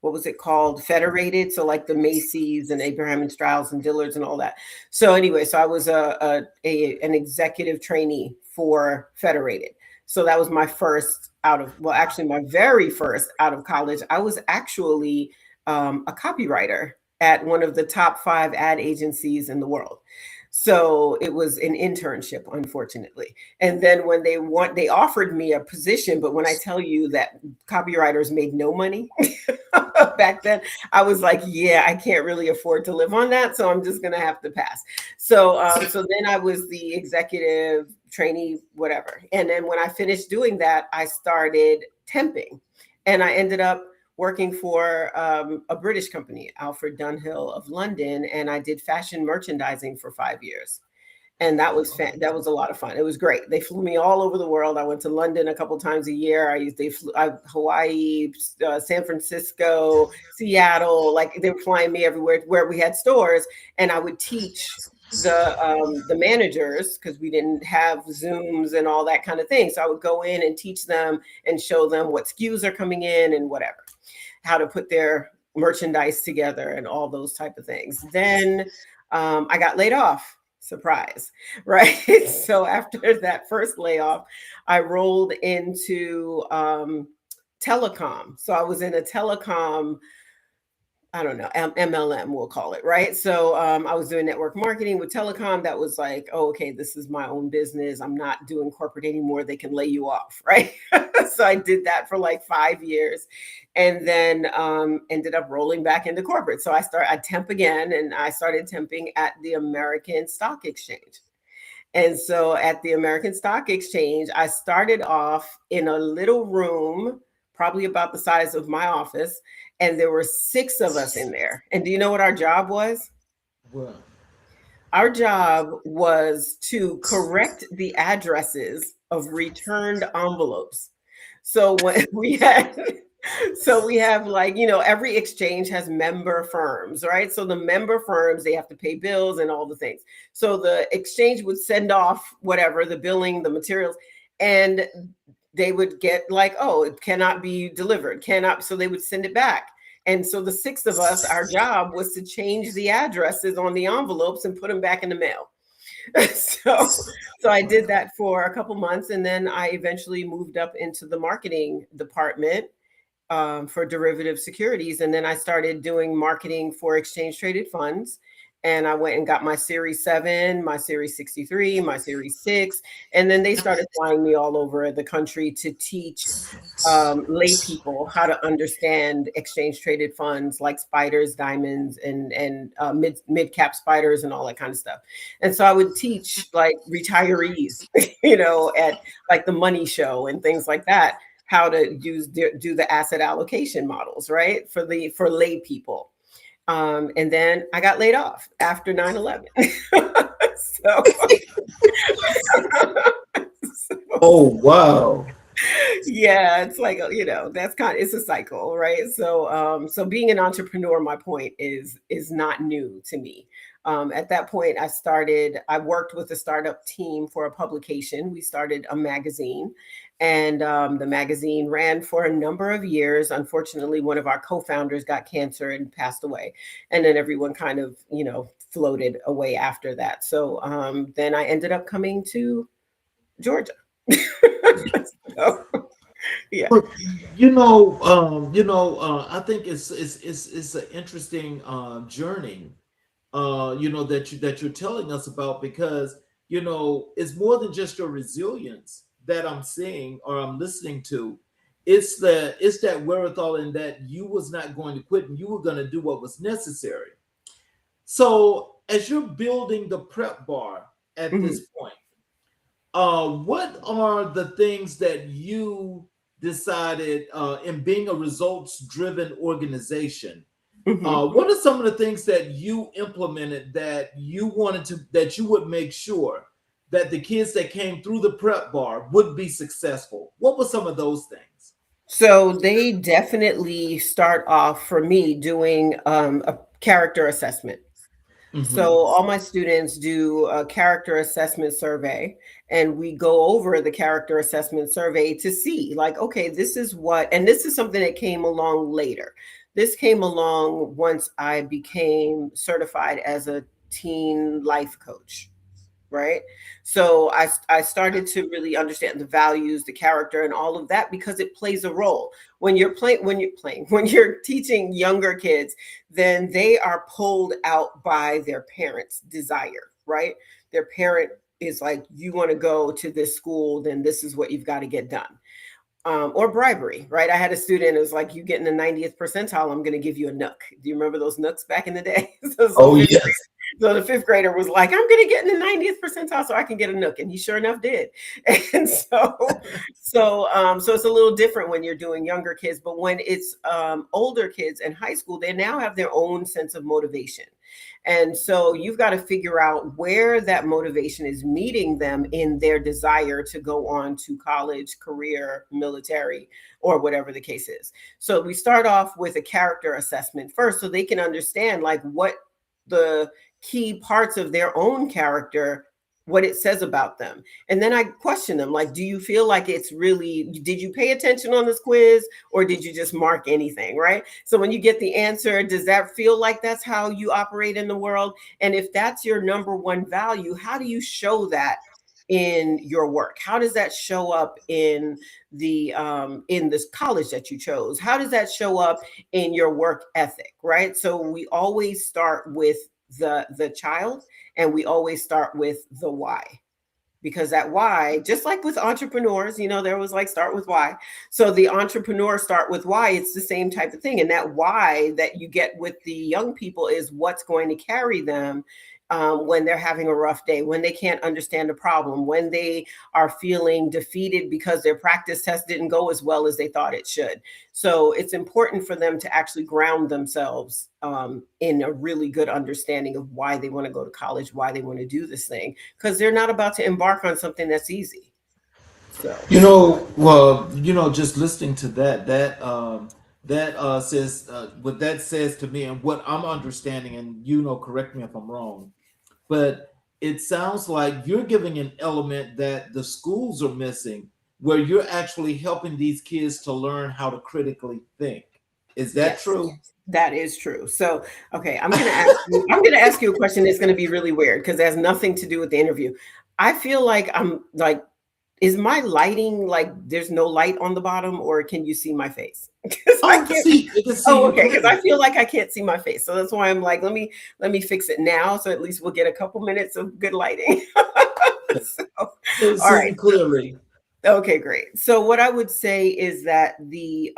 what was it called? Federated. So like the Macy's and Abraham and Strauss and Dillard's and all that. So anyway, so I was an executive trainee for Federated. So that was my first actually my very first out of college. I was actually a copywriter at one of the top 5 ad agencies in the world. So it was an internship, unfortunately. And then when they offered me a position, but when I tell you that copywriters made no money back then, I was like, yeah, I can't really afford to live on that. So I'm just going to have to pass. So, so then I was the executive trainee, whatever. And then when I finished doing that, I started temping, and I ended up working for a British company, Alfred Dunhill of London, and I did fashion merchandising for 5 years. And that was that was a lot of fun. It was great. They flew me all over the world. I went to London a couple times a year. Hawaii, San Francisco, Seattle. Like they were flying me everywhere where we had stores, and I would teach the managers, because we didn't have Zooms and all that kind of thing. So I would go in and teach them and show them what SKUs are coming in and whatever, how to put their merchandise together and all those type of things. Then I got laid off. Surprise, right? So after that first layoff, I rolled into telecom. So I was in a telecom, I don't know, MLM, we'll call it, right? So I was doing network marketing with telecom. That was like, oh, okay, this is my own business. I'm not doing corporate anymore. They can lay you off, right? So I did that for like 5 years, and then ended up rolling back into corporate. So I temp again, and I started temping at the American Stock Exchange. And so at the American Stock Exchange, I started off in a little room, probably about the size of my office. And there were 6 of us in there. And do you know what our job was? Well, Our job was to correct the addresses of returned envelopes. So when we had, so we have like, every exchange has member firms, right? So the member firms, they have to pay bills and all the things. So the exchange would send off whatever, the billing, the materials, and they would get like, oh, it cannot be delivered, cannot. So they would send it back. And so the 6 of us, our job was to change the addresses on the envelopes and put them back in the mail. So I did that for a couple months, and then I eventually moved up into the marketing department for derivative securities. And then I started doing marketing for exchange traded funds. And I went and got my Series 7, my Series 63, my Series 6. And then they started flying me all over the country to teach lay people how to understand exchange traded funds like spiders, diamonds, and mid cap spiders and all that kind of stuff. And so I would teach like retirees, at like the Money Show and things like that, how to do the asset allocation models, right? For lay people. And then I got laid off after 9/11. so, oh, wow. Yeah, it's like, that's it's a cycle, right? So being an entrepreneur, my point is not new to me. At that point, I worked with a startup team for a publication. We started a magazine, and the magazine ran for a number of years. Unfortunately, one of our co-founders got cancer and passed away. And then everyone kind of, floated away after that. So then I ended up coming to Georgia. So, yeah. I think it's an interesting journey, that you're telling us about, because it's more than just your resilience that I'm seeing or I'm listening to. It's that wherewithal, in that you was not going to quit and you were going to do what was necessary. So as you're building the prep bar at this point, what are the things that you decided in being a results-driven organization? What are some of the things that you implemented that you would make sure that the kids that came through the prep bar would be successful? What were some of those things? So they definitely start off for me doing a character assessment. Mm-hmm. So all my students do a character assessment survey, and we go over the character assessment survey to see, like, okay, this is what, and this is something that came along later. This came along once I became certified as a teen life coach, right? So I started to really understand the values, the character, and all of that, because it plays a role when you're playing, when you're teaching younger kids. Then they are pulled out by their parents' desire, right? Their parent is like, you want to go to this school, then this is what you've got to get done. Or bribery, right? I had a student who was like, you get in the 90th percentile, I'm going to give you a nook. Do you remember those nooks back in the day? Oh yes. So the fifth grader was like, I'm going to get in the 90th percentile so I can get a nook. And he sure enough did. And so it's a little different when you're doing younger kids, but when it's older kids in high school, they now have their own sense of motivation. And so you've got to figure out where that motivation is meeting them in their desire to go on to college, career, military, or whatever the case is. So we start off with a character assessment first, so they can understand like what the key parts of their own character, what it says about them. And then I question them, like, do you feel like it's really, did you pay attention on this quiz, or did you just mark anything, right? So when you get the answer, does that feel like that's how you operate in the world? And if that's your number one value, how do you show that in your work? How does that show up in this college that you chose? How does that show up in your work ethic, right? So we always start with the child, and we always start with the why, because that why, just like with entrepreneurs, there was like start with why. So the entrepreneur start with why, it's the same type of thing. And that why that you get with the young people is what's going to carry them when they're having a rough day, when they can't understand a problem, when they are feeling defeated because their practice test didn't go as well as they thought it should. So it's important for them to actually ground themselves in a really good understanding of why they want to go to college, why they want to do this thing, because they're not about to embark on something that's easy. So, Just listening to that says what that says to me, and what I'm understanding, and correct me if I'm wrong, but it sounds like you're giving an element that the schools are missing, where you're actually helping these kids to learn how to critically think. Is that yes, true? that is true. So, okay, I'm going to ask you a question that's going to be really weird because it has nothing to do with the interview. I feel like I'm like, is my lighting like there's no light on the bottom, or can you see my face? I can see. You can see. Oh, okay. Because I feel like I can't see my face, so that's why I'm like, let me fix it now, so at least we'll get a couple minutes of good lighting. So, all right, clearly. Okay, great. So what I would say is that the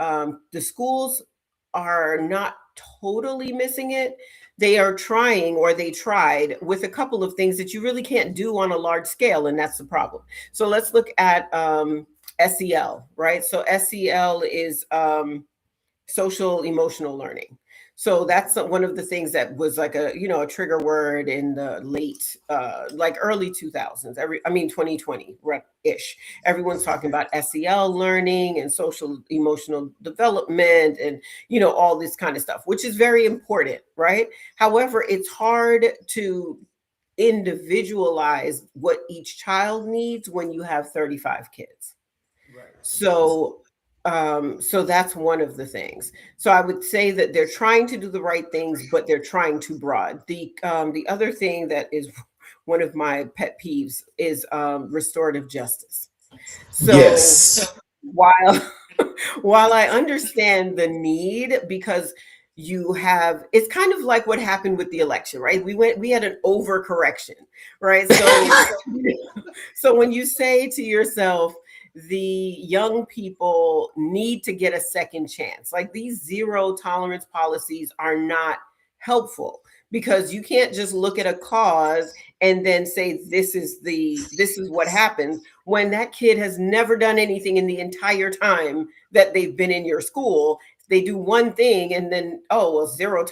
schools are not totally missing it. They are trying, or they tried with a couple of things that you really can't do on a large scale, and that's the problem. So let's look at SEL, right? So SEL is social emotional learning. So that's one of the things that was like a trigger word in the late like early 2000s, 2020 ish. Everyone's talking about SEL learning and social emotional development, and all this kind of stuff, which is very important, right? However, it's hard to individualize what each child needs when you have 35 kids. Right. So that's one of the things. So I would say that they're trying to do the right things, but they're trying too broad. The other thing that is one of my pet peeves is restorative justice. So yes. while I understand the need, because it's kind of like what happened with the election, right? We had an overcorrection, right? So when you say to yourself, the young people need to get a second chance, like these zero tolerance policies are not helpful, because you can't just look at a cause and then say this is what happens when that kid has never done anything in the entire time that they've been in your school. They do one thing and then, oh well, zero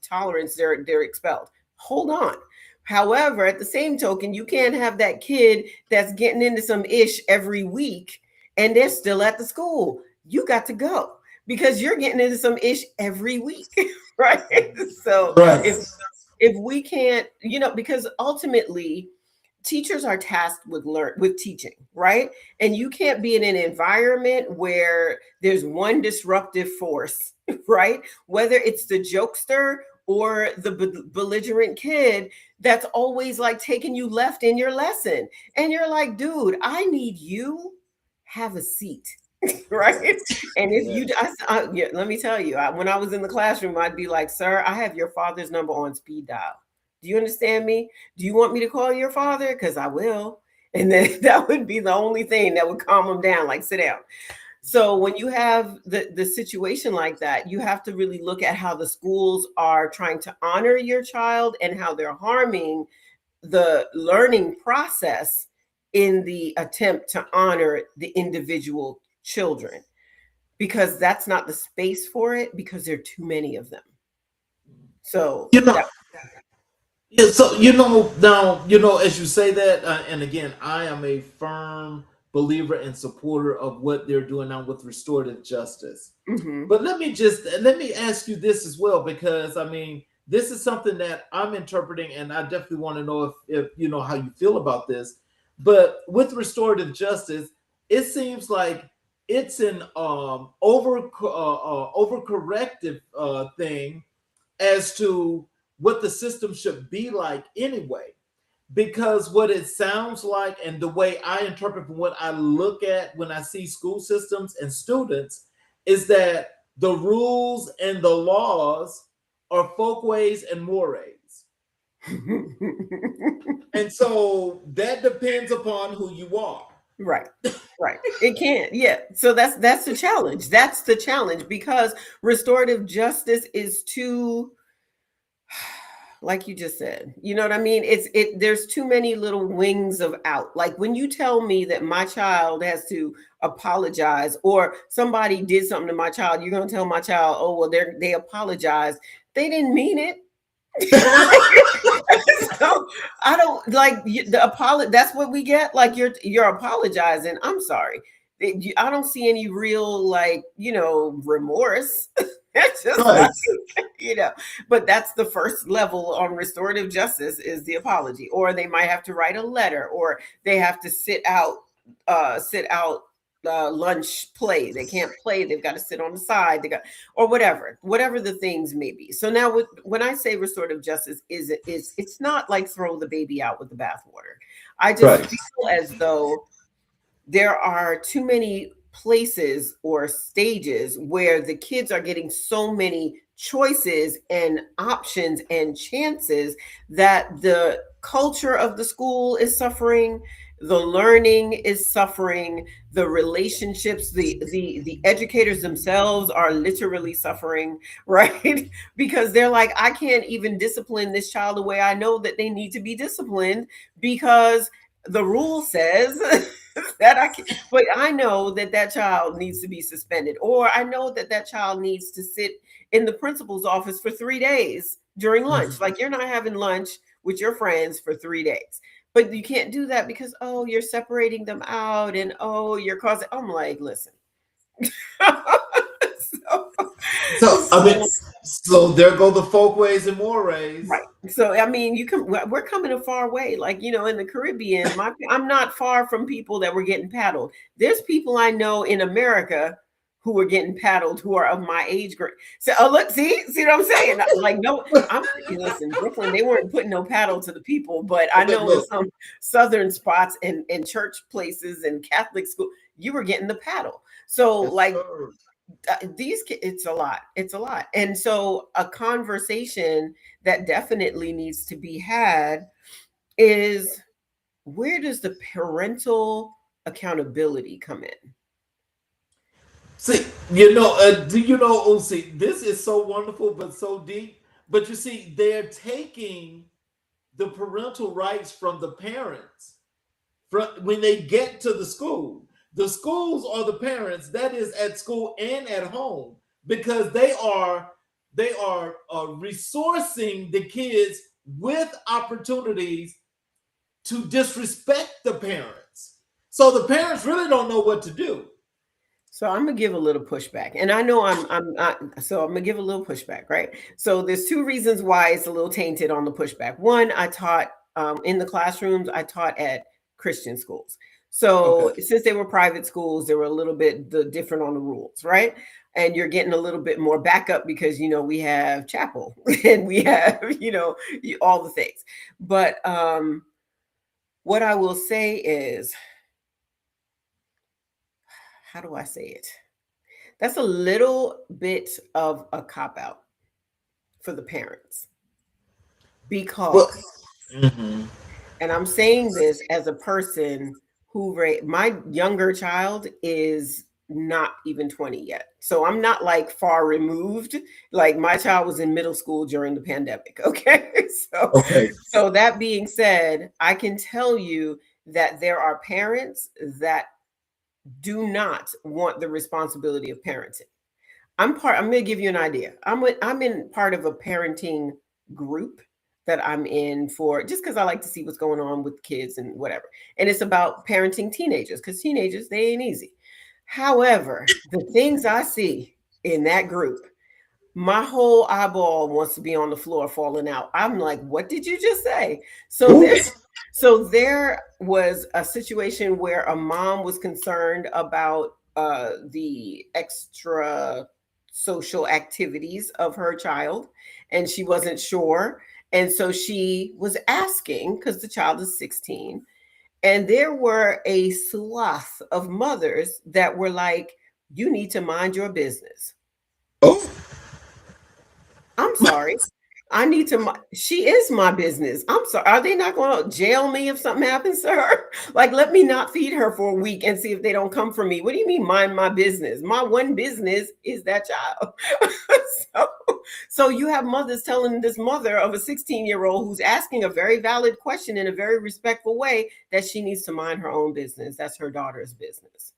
tolerance, they're expelled. Hold on. However, at the same token, you can't have that kid that's getting into some ish every week and they're still at the school. You got to go, because you're getting into some ish every week, right? So right. if we can't, because ultimately teachers are tasked with teaching, right? And you can't be in an environment where there's one disruptive force, right? Whether it's the jokester or the belligerent kid that's always like taking you left in your lesson. And you're like, dude, I need you have a seat. Right. And if you, yeah, let me tell you, when I was in the classroom, I'd be like, sir, I have your father's number on speed dial. Do you understand me? Do you want me to call your father? Because I will. And then that would be the only thing that would calm him down, like sit down. So when you have the situation like that, you have to really look at how the schools are trying to honor your child and how they're harming the learning process in the attempt to honor the individual children, because that's not the space for it, because there are too many of them. So yeah, so now as you say that, and again, I am a firm believer and supporter of what they're doing now with restorative justice. Mm-hmm. But let me ask you this as well, because I mean, this is something that I'm interpreting, and I definitely want to know if you know how you feel about this. But with restorative justice, it seems like it's an overcorrective thing as to what the system should be like anyway. Because what it sounds like, and the way I interpret from what I look at when I see school systems and students, is that the rules and the laws are folkways and mores. And so that depends upon who you are. Right. It can't. Yeah. So that's the challenge. That's the challenge, because restorative justice is too, like you just said, you know what I mean? There's too many little wings of out. Like when you tell me that my child has to apologize, or somebody did something to my child, you're going to tell my child, oh, well, they apologized. They didn't mean it. So I don't like the apology. That's what we get. Like you're apologizing. I'm sorry. I don't see any real remorse. It's just Right. but that's the first level on restorative justice, is the apology. Or they might have to write a letter, or they have to sit out lunch play. They can't play. They've got to sit on the side. Or whatever the things may be. So now when I say restorative justice, it's not like throw the baby out with the bathwater. I just feel as though there are too many places or stages where the kids are getting so many choices and options and chances that the culture of the school is suffering, the learning is suffering, the relationships, the educators themselves are literally suffering, right? Because they're like, I can't even discipline this child the way I know that they need to be disciplined, because the rule says that I can, but I know that child needs to be suspended, or I know that child needs to sit in the principal's office for 3 days during lunch. Like, you're not having lunch with your friends for 3 days, but you can't do that because, oh, you're separating them out, and oh, you're causing. I'm like, listen. So there go the folkways and mores. Right. So I mean, we're coming a far way. Like, in the Caribbean, I'm not far from people that were getting paddled. There's people I know in America who were getting paddled who are of my age group. So look, see what I'm saying? Like, no, listen, Brooklyn, they weren't putting no paddle to the people, but I know in some southern spots and church places and Catholic school, you were getting the paddle. So these kids, it's a lot. And so a conversation that definitely needs to be had is, where does the parental accountability come in? See, OC, this is so wonderful but so deep. But you see, they're taking the parental rights from the parents when they get to the school. The schools are the parents, that is at school and at home, because they are resourcing the kids with opportunities to disrespect the parents. So the parents really don't know what to do. So I'm gonna give a little pushback, and I know so I'm gonna give a little pushback, right? So there's two reasons why it's a little tainted on the pushback. One, I taught in the classrooms. I taught at Christian schools, so Okay. since they were private schools, they were a little bit different on the rules, right? And you're getting a little bit more backup because we have chapel and we have all the things. But what I will say is, how do I say it? That's a little bit of a cop out for the parents Well, because, mhm. and I'm saying this as a person who my younger child is not even 20 yet. So I'm not like far removed. Like my child was in middle school during the pandemic. Okay. So, Okay. so that being said, I can tell you that there are parents that do not want the responsibility of parenting. I'm going to give you an idea. I'm in part of a parenting group that I'm in for just because I like to see what's going on with kids and whatever. And it's about parenting teenagers because teenagers, they ain't easy. However, the things I see in that group, my whole eyeball wants to be on the floor falling out. I'm like, what did you just say? So there was a situation where a mom was concerned about the extra social activities of her child, and she wasn't sure. And so she was asking, because the child is 16, and there were a swath of mothers that were like, you need to mind your business. Oh, I'm sorry. She is my business. I'm sorry. Are they not going to jail me if something happens to her? Like, let me not feed her for a week and see if they don't come for me. What do you mean, mind my business? My one business is that child. so, so you have mothers telling this mother of a 16-year-old who's asking a very valid question in a very respectful way that she needs to mind her own business. That's her daughter's business.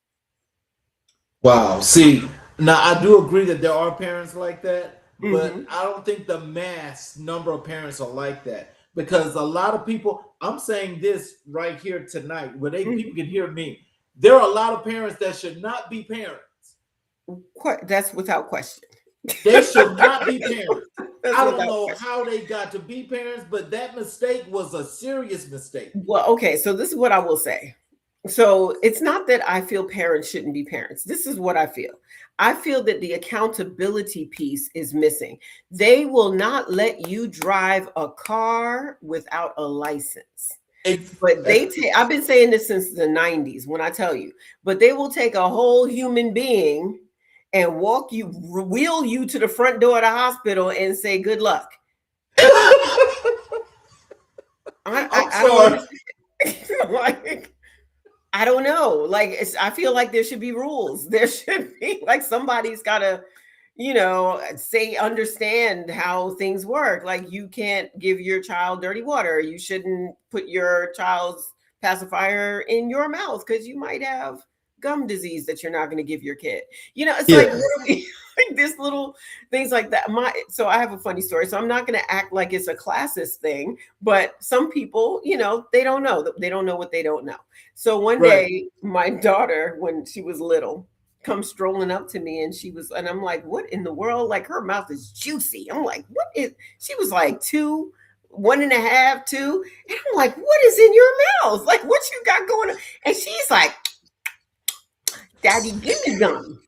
wow. See, now I do agree that there are parents like that, but Mm-hmm. I don't think the mass number of parents are like that because a lot of people. I'm saying this right here tonight, where people can hear me. There are a lot of parents that should not be parents. That's without question. They should not be parents. That's I don't without know question. how they got to be parents, but that mistake was a serious mistake. Well, okay, so this is what I will say. So it's not that I feel parents shouldn't be parents. This is what I feel. I feel that the accountability piece is missing. They will not let you drive a car without a license. But I've been saying this since the 90s when I tell you, but they will take a whole human being and wheel you to the front door of the hospital and say, good luck. I'm I don't sorry. understand. Like, I don't know. Like, I feel like there should be rules. There should be like somebody's got to, understand how things work. Like, you can't give your child dirty water. You shouldn't put your child's pacifier in your mouth because you might have gum disease that you're not going to give your kid. It's like, Yeah. like this little things like that. So I have a funny story. So I'm not going to act like it's a classist thing, but some people, they don't know. They don't know what they don't know. So one Right. day, my daughter, when she was little, comes strolling up to me, and I'm like, what in the world? Like, her mouth is juicy. I'm like, she was like 2, 1.5, 2. And I'm like, what is in your mouth? Like, what you got going on? And she's like, Daddy, give me gum.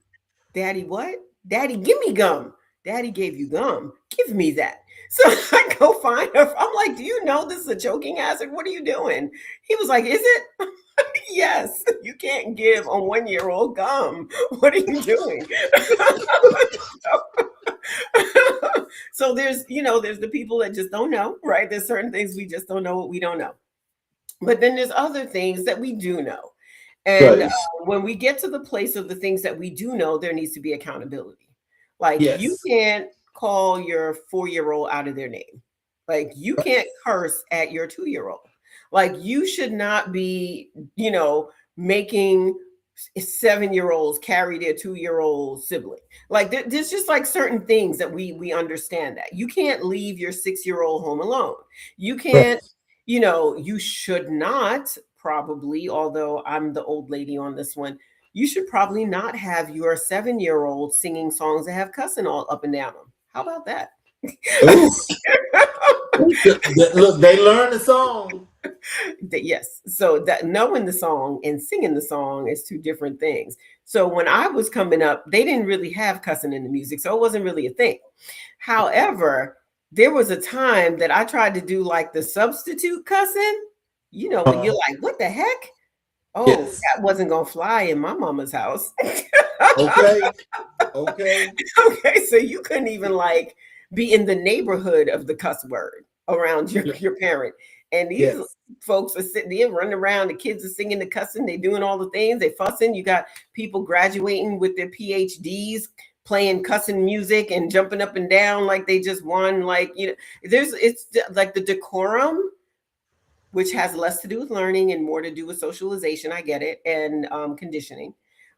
Daddy, what? Daddy, give me gum. Daddy gave you gum. Give me that. So I go find her. I'm like, do you know this is a choking hazard? What are you doing? He was like, is it? Yes, you can't give a 1-year-old gum. What are you doing? So there's the people that just don't know, right? There's certain things we just don't know what we don't know. But then there's other things that we do know. And Right. when we get to the place of the things that we do know, there needs to be accountability. Like, you Yes. can't call your 4-year-old out of their name. Like, you can't curse at your 2-year-old. Like, you should not be, making 7-year-olds carry their 2-year-old sibling. Like, there's just like certain things that we understand that you can't leave your 6-year-old home alone. You can't, you should not probably, although I'm the old lady on this one, you should probably not have your 7-year-old singing songs that have cussing all up and down them. How about that? Look, they learn the song. Yes. So that knowing the song and singing the song is two different things. So when I was coming up, they didn't really have cussing in the music, so it wasn't really a thing. However, there was a time that I tried to do like the substitute cussing. You know, when you're like, what the heck? Oh, Yes. that wasn't gonna fly in my mama's house. Okay. Okay. Okay, so you couldn't even like be in the neighborhood of the cuss word around your parent. And these folks are sitting there running around, the kids are singing, the cussing, they doing all the things, they fussing. You got people graduating with their PhDs, playing cussing music and jumping up and down like they just won. Like, you know, it's like the decorum, which has less to do with learning and more to do with socialization. I get it, and conditioning.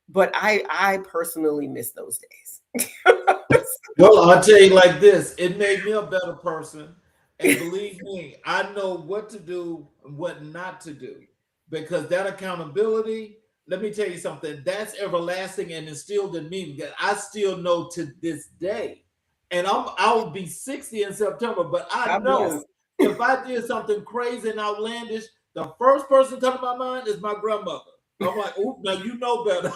But I personally miss those days. Well, I'll tell you like this, it made me a better person. And believe me, I know what to do and what not to do, because that accountability, let me tell you something, that's everlasting and instilled in me, because I still know to this day. And I'll be 60 in September, but I know if I did something crazy and outlandish, the first person to come to my mind is my grandmother. I'm like, oh, now you know better.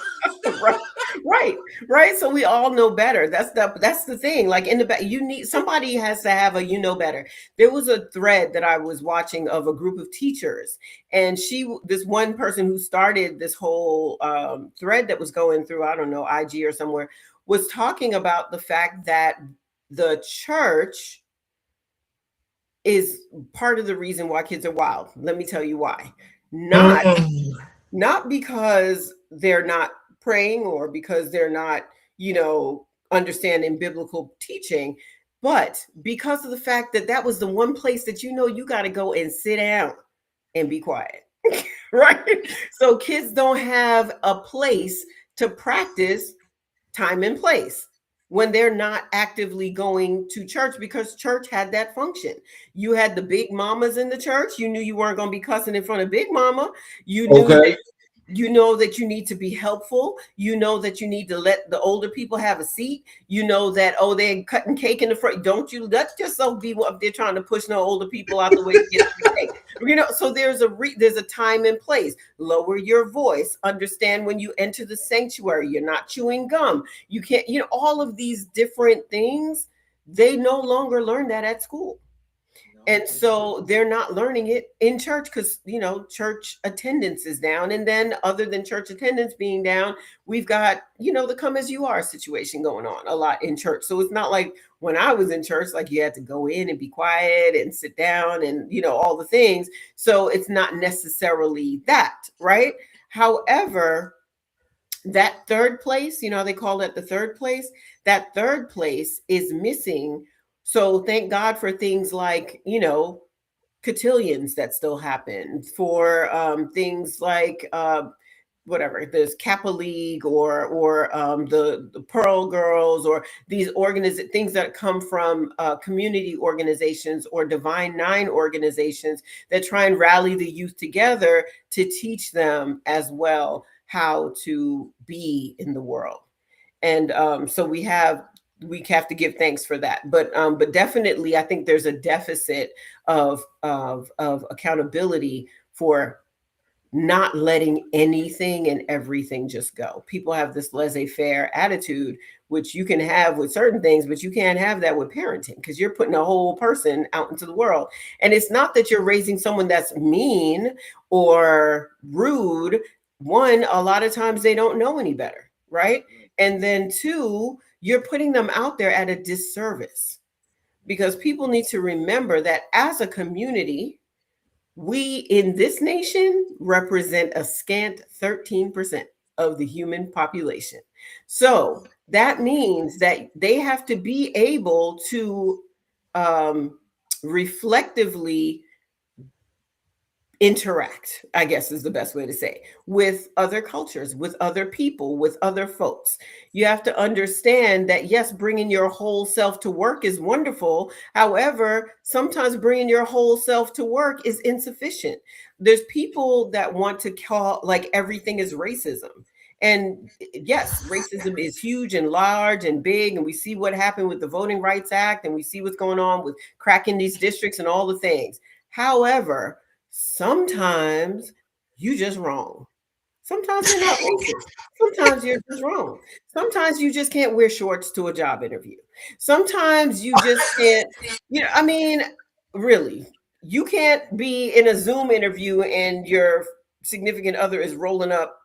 Right. So we all know better. That's the thing. Like in the back, somebody has to have a better. There was a thread that I was watching of a group of teachers, and this one person who started this whole thread that was going through, I don't know, IG or somewhere, was talking about the fact that the church is part of the reason why kids are wild. Let me tell you why. Not because they're not praying or because they're not, understanding biblical teaching, but because of the fact that that was the one place that you got to go and sit down and be quiet. Right? So kids don't have a place to practice time and place when they're not actively going to church, because church had that function. You had the big mamas in the church. You knew you weren't going to be cussing in front of big mama. You knew that you need to be helpful. You know that you need to let the older people have a seat. You know that, they're cutting cake in the front. Don't you let yourself be up there trying to push no older people out the way to get the cake. So there's a time and place. Lower your voice. Understand when you enter the sanctuary, you're not chewing gum. You can't, all of these different things, they no longer learn that at school. And so they're not learning it in church because, church attendance is down. And then other than church attendance being down, we've got, the come as you are situation going on a lot in church. So it's not like when I was in church, like you had to go in and be quiet and sit down and, all the things. So it's not necessarily that, right? However, that third place, they call it the third place, that third place is missing. So thank God for things like, cotillions that still happen, for things like whatever, there's Kappa League or the Pearl Girls, or these things that come from community organizations or Divine Nine organizations that try and rally the youth together to teach them as well how to be in the world. And so we have to give thanks for that, but definitely I think there's a deficit of accountability for not letting anything and everything just go. People have this laissez-faire attitude, which you can have with certain things, but you can't have that with parenting, because you're putting a whole person out into the world. And it's not that you're raising someone that's mean or rude. One, a lot of times they don't know any better, right? And then two, you're putting them out there at a disservice, because people need to remember that as a community, we in this nation represent a scant 13% of the human population. So that means that they have to be able to reflectively interact, I guess is the best way to say, with other cultures, with other people, with other folks. You have to understand that, yes, bringing your whole self to work is wonderful. However, sometimes bringing your whole self to work is insufficient. There's people that want to call like everything is racism. And yes, racism is huge and large and big. And we see what happened with the Voting Rights Act, and we see what's going on with cracking these districts and all the things. However, sometimes you just wrong. Sometimes you're not racist. Sometimes you're just wrong. Sometimes you just can't wear shorts to a job interview. Sometimes you just can't, I mean, really, you can't be in a Zoom interview and your significant other is rolling up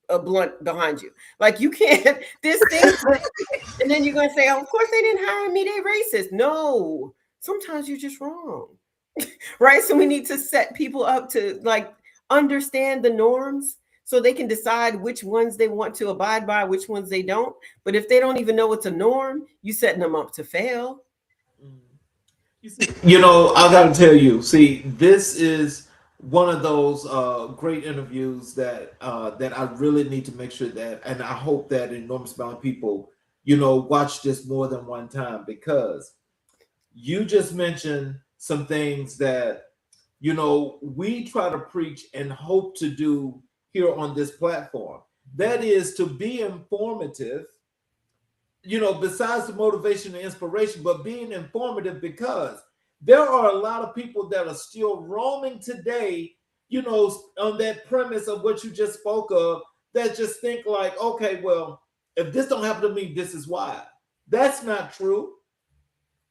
a blunt behind you. Like, you can't, this thing, and then you're going to say, oh, of course they didn't hire me, they racist. No, sometimes you're just wrong. Right? So we need to set people up to like understand the norms so they can decide which ones they want to abide by, which ones they don't. But if they don't even know it's a norm, you setting them up to fail. You know, I got to tell you, see, this is one of those great interviews that that I really need to make sure that, and I hope that an enormous amount of people, you know, watch this more than one time, because you just mentioned some things that, you know, we try to preach and hope to do here on this platform. That is to be informative, you know, besides the motivation and inspiration, but being informative, because there are a lot of people that are still roaming today, you know, on that premise of what you just spoke of, that just think like, okay, well, if this don't happen to me, this is why. That's not true.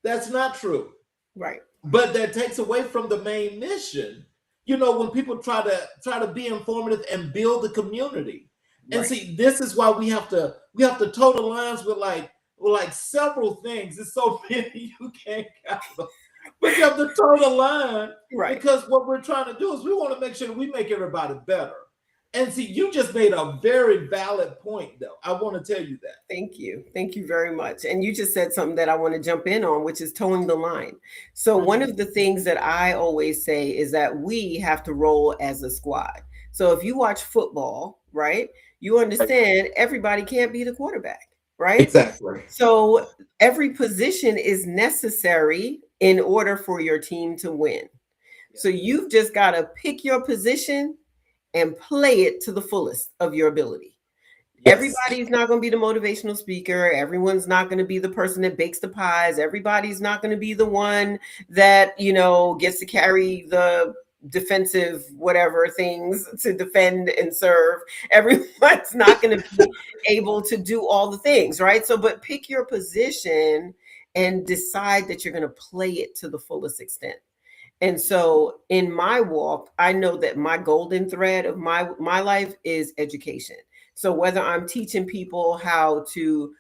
That's not true. Right. But that takes away from the main mission. You know, when people try to be informative and build the community. And Right. see, this is why we have to toe the lines with like several things. It's so many you can't cover. But you have to toe the line, Right. because what we're trying to do is we want to make sure that we make everybody better. And see, you just made a very valid point, though. I want to tell you that. Thank you. Thank you very much. And you just said something that I want to jump in on, which is towing the line. So one of the things that I always say is that we have to roll as a squad. So if you watch football, right, you understand everybody can't be the quarterback, right? Exactly. So every position is necessary in order for your team to win. So you've just got to pick your position and play it to the fullest of your ability. Yes. Everybody's not going to be the motivational speaker. Everyone's not going to be the person that bakes the pies. Everybody's not going to be the one that, you know, gets to carry the defensive whatever things to defend and serve. Everyone's not going to be able to do all the things, right? So, but pick your position and decide that you're going to play it to the fullest extent. And so in my walk, I know that my golden thread of my life is education. So whether I'm teaching people how to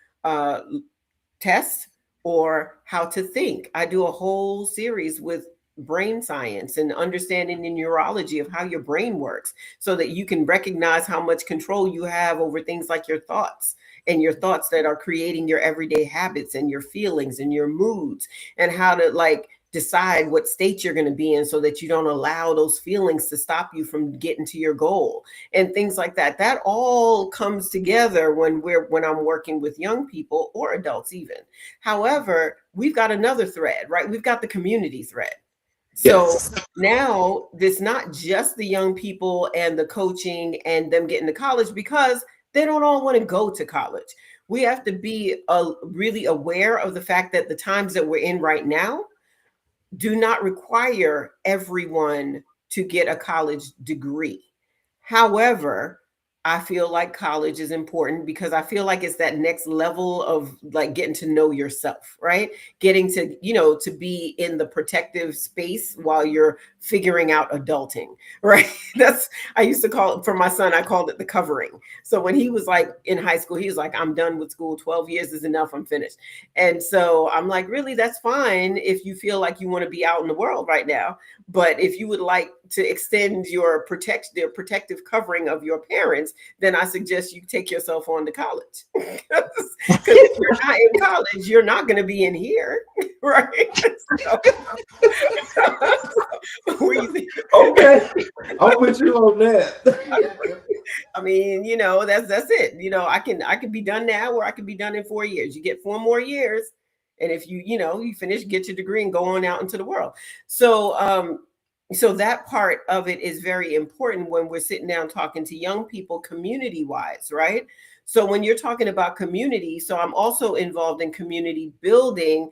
test or how to think, I do a whole series with brain science and understanding the neurology of how your brain works, so that you can recognize how much control you have over things like your thoughts, and your thoughts that are creating your everyday habits and your feelings and your moods, and how to like decide what state you're going to be in so that you don't allow those feelings to stop you from getting to your goal and things like that. That all comes together when I'm working with young people or adults even. However, we've got another thread, right? We've got the community thread. So yes. Now it's not just the young people and the coaching and them getting to college, because they don't all want to go to college. We have to be really aware of the fact that the times that we're in right now do not require everyone to get a college degree. However, I feel like college is important because I feel like it's that next level of like getting to know yourself, right? Getting to, you know, to be in the protective space while you're figuring out adulting, right? That's, I used to call it, for my son, I called it the covering. So when he was like in high school, he was like, I'm done with school. 12 years is enough. I'm finished. And so I'm like, really, that's fine if you feel like you want to be out in the world right now. But if you would like to extend your protective covering of your parents, then I suggest you take yourself on to college. Because if you're not in college, you're not going to be in here, right? So, what do you think? Okay, I'm with you on that. I mean, you know, that's it. You know, I can be done now, or I can be done in 4 years. You get 4 more years, and if you finish, get your degree and go on out into the world. So So that part of it is very important when we're sitting down talking to young people community wise, right? So when you're talking about community, so I'm also involved in community building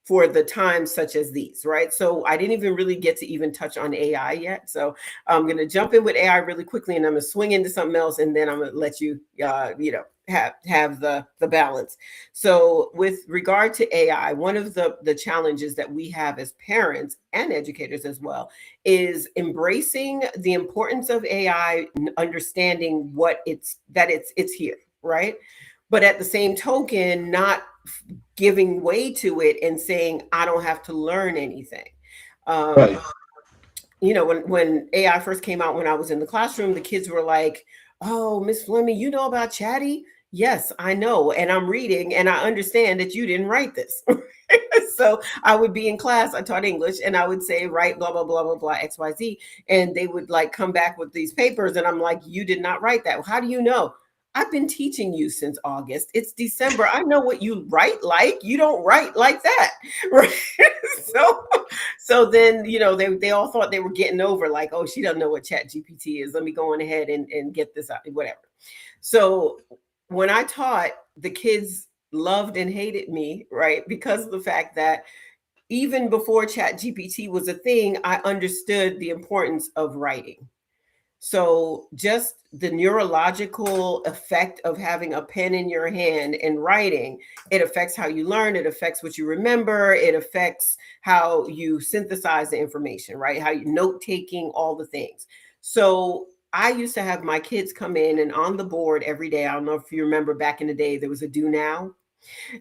for the times such as these, right? So I didn't even really get to even touch on AI yet. So I'm going to jump in with AI really quickly, and I'm going to swing into something else, and then I'm going to let you, have the balance. So with regard to AI, one of the challenges that we have as parents and educators as well is embracing the importance of AI, understanding it's here, right? But at the same token, not giving way to it and saying, I don't have to learn anything. Right. When AI first came out, when I was in the classroom, the kids were like, oh, Miss Flemming, you know about Chatty? Yes, I know. And I'm reading and I understand that you didn't write this. So I would be in class, I taught English, and I would say, write blah, blah, blah, blah, blah, XYZ. And they would like come back with these papers. And I'm like, you did not write that. How do you know? I've been teaching you since August. It's December. I know what you write like. You don't write like that. Right. So then, they all thought they were getting over like, oh, she doesn't know what Chat GPT is. Let me go on ahead and get this out, whatever. So when I taught, the kids loved and hated me, right? Because of the fact that even before Chat GPT was a thing, I understood the importance of writing. So just the neurological effect of having a pen in your hand and writing, it affects how you learn, it affects what you remember, it affects how you synthesize the information, right? How you note taking, all the things. So I used to have my kids come in and on the board every day. I don't know if you remember back in the day, there was a do now.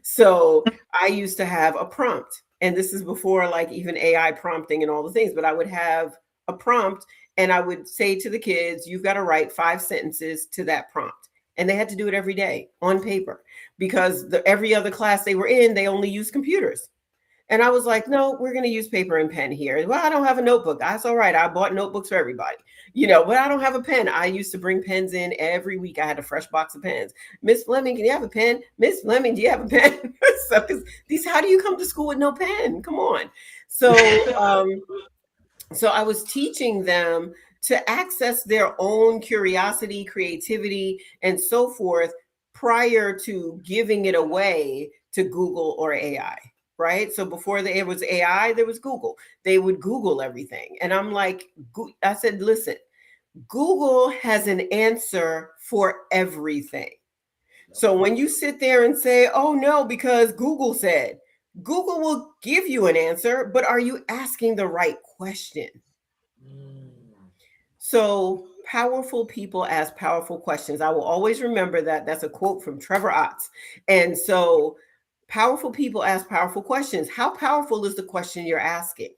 So I used to have a prompt, and this is before like even AI prompting and all the things, but I would have a prompt. And I would say to the kids, you've got to write 5 sentences to that prompt. And they had to do it every day on paper because every other class they were in, they only used computers. And I was like, no, we're going to use paper and pen here. Well, I don't have a notebook. That's all right. I bought notebooks for everybody, but I don't have a pen. I used to bring pens in every week. I had a fresh box of pens. Miss Flemming, can you have a pen? Miss Flemming, do you have a pen? So, because how do you come to school with no pen? Come on. So I was teaching them to access their own curiosity, creativity, and so forth prior to giving it away to Google or AI, right? So before there was AI, there was Google. They would Google everything. And I'm like, I said, listen, Google has an answer for everything. So when you sit there and say, oh no, because Google said, Google will give you an answer, but are you asking the right question? So powerful people ask powerful questions. I will always remember that. That's a quote from Trevor Otts. And so powerful people ask powerful questions. How powerful is the question you're asking?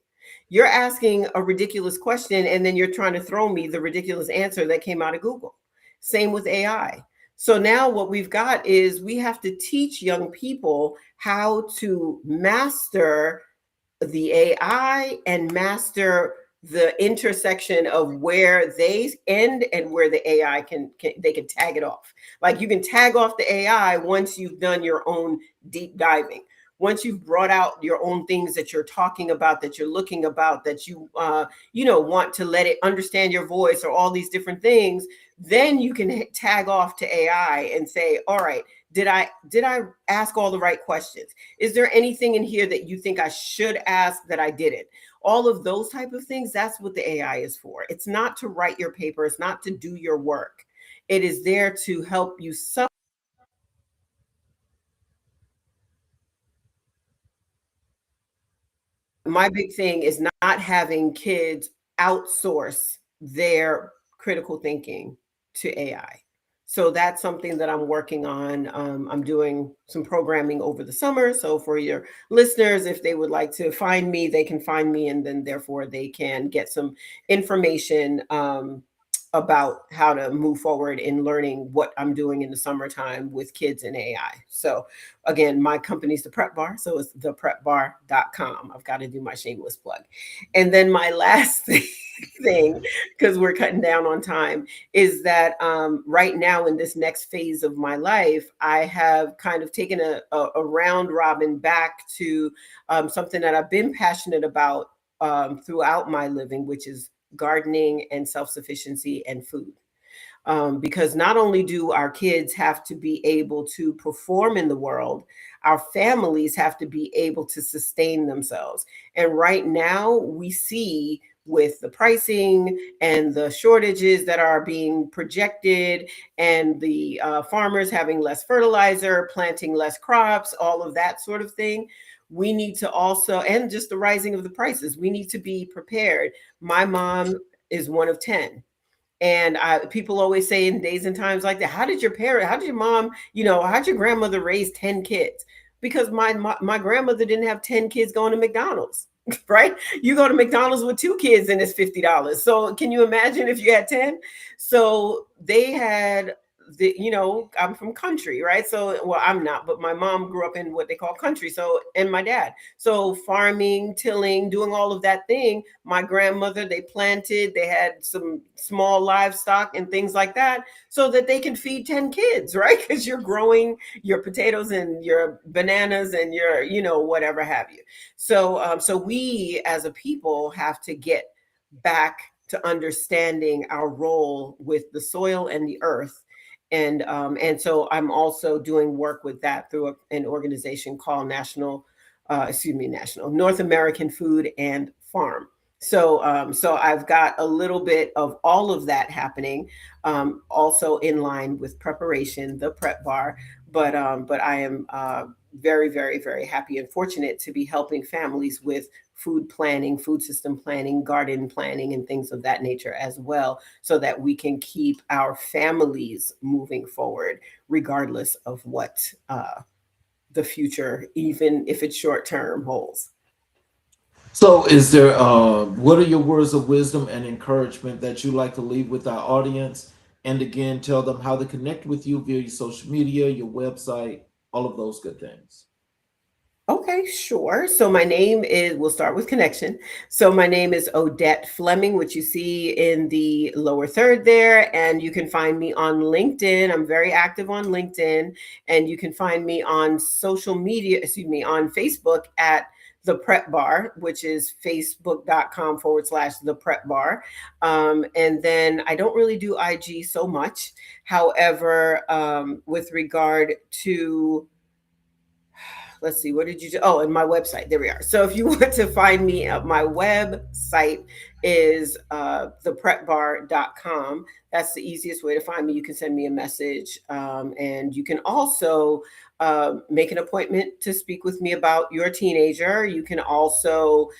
You're asking a ridiculous question, and then you're trying to throw me the ridiculous answer that came out of Google. Same with AI. So now what we've got is we have to teach young people how to master the AI and master the intersection of where they end and where the AI can tag it off. Like you can tag off the AI once you've done your own deep diving. Once you've brought out your own things that you're talking about, that you're looking about, that you want to let it understand your voice or all these different things, then you can tag off to AI and say, all right, did I ask all the right questions? Is there anything in here that you think I should ask that I didn't? All of those type of things, that's what the AI is for. It's not to write your paper. It's not to do your work. It is there to help you. My big thing is not having kids outsource their critical thinking to AI. So that's something that I'm working on. I'm doing some programming over the summer. So for your listeners, if they would like to find me, they can find me, and then therefore they can get some information about how to move forward in learning what I'm doing in the summertime with kids and AI. So again, my company's The Prep Bar. So it's theprepbar.com. I've got to do my shameless plug. And then my last thing, because we're cutting down on time, is that right now in this next phase of my life, I have kind of taken a round robin back to something that I've been passionate about throughout my living, which is gardening and self-sufficiency and food. Because not only do our kids have to be able to perform in the world, our families have to be able to sustain themselves. And right now, we see with the pricing and the shortages that are being projected, and the farmers having less fertilizer, planting less crops, all of that sort of thing. We need to also, and just the rising of the prices, we need to be prepared. My mom is one of 10. And people always say in days and times like that, how did your mom, how'd your grandmother raise 10 kids? Because my grandmother didn't have 10 kids going to McDonald's, right? You go to McDonald's with 2 kids and it's $50. So can you imagine if you had 10? So they had I'm from country, right? So, well, I'm not, but my mom grew up in what they call country. So, and my dad. So farming, tilling, doing all of that thing. My grandmother, they planted, they had some small livestock and things like that so that they can feed 10 kids, right? Because you're growing your potatoes and your bananas and your, whatever have you. So, so we as a people have to get back to understanding our role with the soil and the earth. And so I'm also doing work with that through an organization called National North American Food and Farm. So I've got a little bit of all of that happening, also in line with preparation, the prep bar. But I am very, very, very happy and fortunate to be helping families with food planning, food system planning, garden planning, and things of that nature as well, so that we can keep our families moving forward, regardless of what the future, even if it's short term, holds. So, is there what are your words of wisdom and encouragement that you like to leave with our audience? And again, tell them how to connect with you via your social media, your website, all of those good things. Okay, sure. So we'll start with connection. So my name is Odette Flemming, which you see in the lower third there. And you can find me on LinkedIn. I'm very active on LinkedIn. And you can find me on social media, on Facebook at The Prep Bar, which is facebook.com/The Prep Bar. And then I don't really do IG so much. However, with regard to, let's see, what did you do? Oh, and my website. There we are. So if you want to find me, my website is theprepbar.com. That's the easiest way to find me. You can send me a message. And you can also make an appointment to speak with me about your teenager. You can also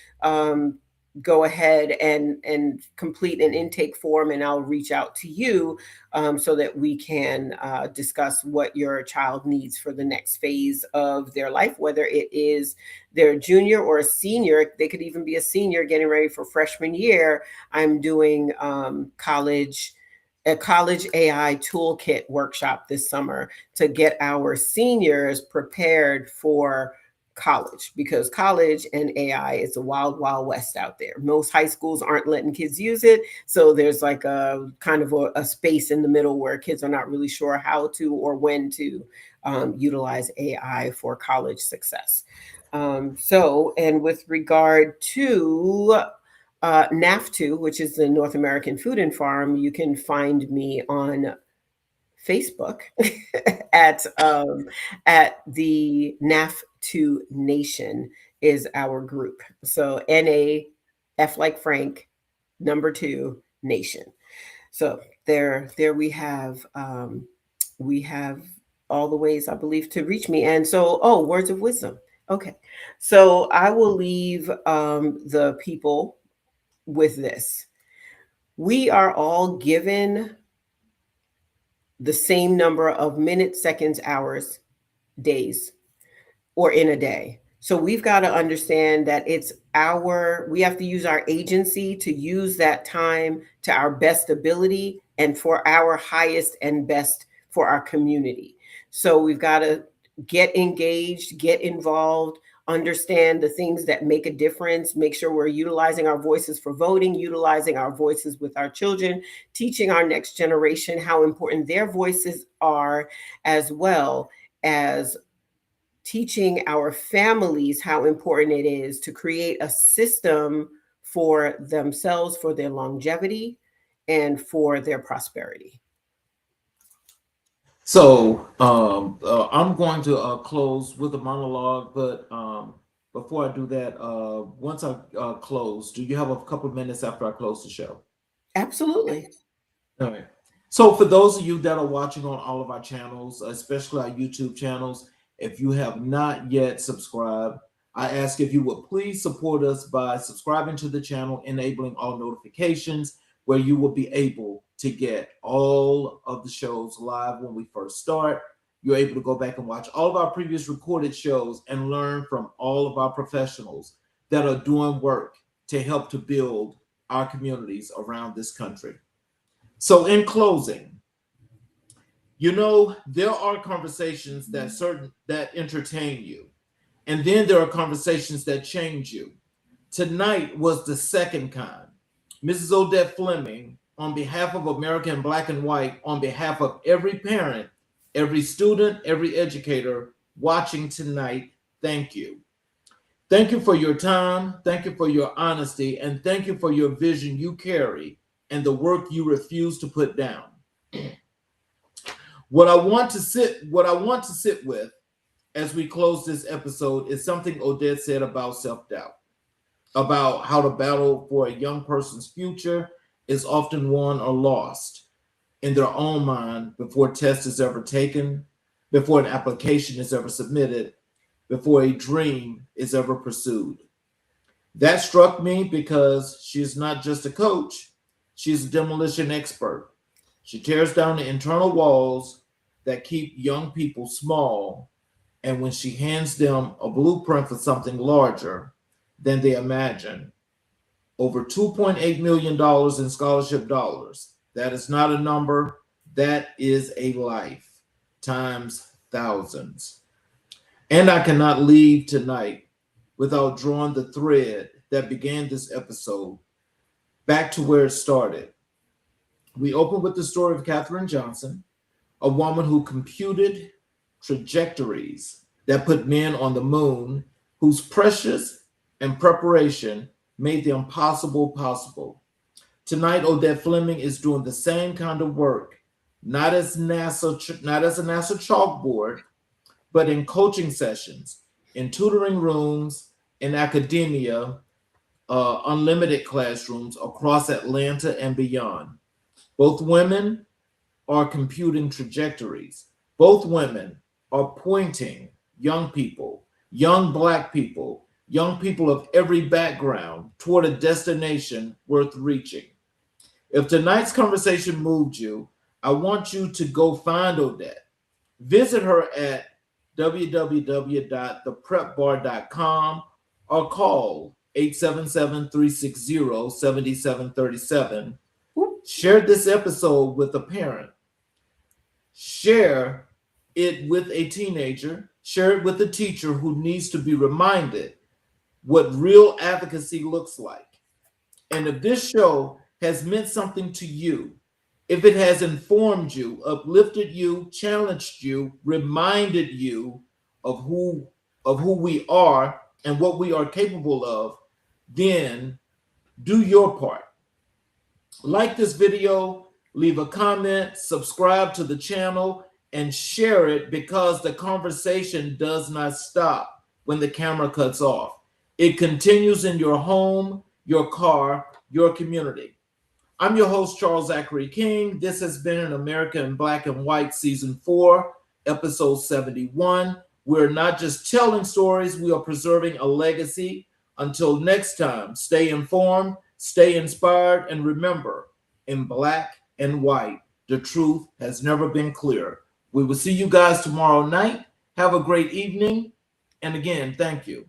go ahead and complete an intake form, and I'll reach out to you so that we can discuss what your child needs for the next phase of their life, whether it is their junior or a senior. They could even be a senior getting ready for freshman year. I'm doing a college AI toolkit workshop this summer to get our seniors prepared for college, because college and AI is a wild, wild west out there. Most high schools aren't letting kids use it. So there's like a kind of a space in the middle where kids are not really sure how to or when to utilize AI for college success. And with regard to NAF2, which is the North American Food and Farm, you can find me on Facebook at the NAF2 Nation is our group. So NAF like Frank, number 2 Nation. So there we have all the ways, I believe, to reach me. And so, words of wisdom. Okay, so I will leave the people with this. We are all given the same number of minutes, seconds, hours, days, or in a day. So we've got to understand that we have to use our agency to use that time to our best ability and for our highest and best for our community. So we've got to get engaged, get involved, understand the things that make a difference, make sure we're utilizing our voices for voting, utilizing our voices with our children, teaching our next generation how important their voices are, as well as teaching our families how important it is to create a system for themselves, for their longevity, and for their prosperity. So I'm going to close with a monologue, but before I do that, once I close, do you have a couple of minutes after I close the show? Absolutely. All right. So for those of you that are watching on all of our channels, especially our YouTube channels, if you have not yet subscribed, I ask if you would please support us by subscribing to the channel, enabling all notifications, where you will be able to get all of the shows live when we first start. You're able to go back and watch all of our previous recorded shows and learn from all of our professionals that are doing work to help to build our communities around this country. So in closing, you know, there are conversations that entertain you, and then there are conversations that change you. Tonight was the second kind. Mrs. Odette Flemming, on behalf of America in Black and White, on behalf of every parent, every student, every educator watching tonight, thank you. Thank you for your time. Thank you for your honesty, and thank you for your vision you carry and the work you refuse to put down. What I want to sit with as we close this episode is something Odette said about self-doubt, about how the battle for a young person's future is often won or lost in their own mind before a test is ever taken, before an application is ever submitted, before a dream is ever pursued. That struck me because she is not just a coach, she's a demolition expert. She tears down the internal walls that keep young people small, and when she hands them a blueprint for something larger than they imagine, over $2.8 million in scholarship dollars. That is not a number, that is a life times thousands. And I cannot leave tonight without drawing the thread that began this episode back to where it started. We open with the story of Katherine Johnson, a woman who computed trajectories that put men on the moon, whose precious and preparation made the impossible possible. Tonight, Odette Flemming is doing the same kind of work, not as a NASA chalkboard, but in coaching sessions, in tutoring rooms, in academia, unlimited classrooms across Atlanta and beyond. Both women are computing trajectories. Both women are pointing young people, young Black people, young people of every background toward a destination worth reaching. If tonight's conversation moved you, I want you to go find Odette. Visit her at www.theprepbar.com or call 877-360-7737. Share this episode with a parent. Share it with a teenager. Share it with a teacher who needs to be reminded what real advocacy looks like. And if this show has meant something to you, if it has informed you, uplifted you, challenged you, reminded you of who we are and what we are capable of, then do your part. Like this video, leave a comment, subscribe to the channel, and share it, because the conversation does not stop when the camera cuts off. It continues in your home, your car, your community. I'm your host, Charles Zachary King. This has been an America in Black and White Season 4, Episode 71. We're not just telling stories, we are preserving a legacy. Until next time, stay informed, stay inspired, and remember, in Black and White, the truth has never been clearer. We will see you guys tomorrow night. Have a great evening. And again, thank you.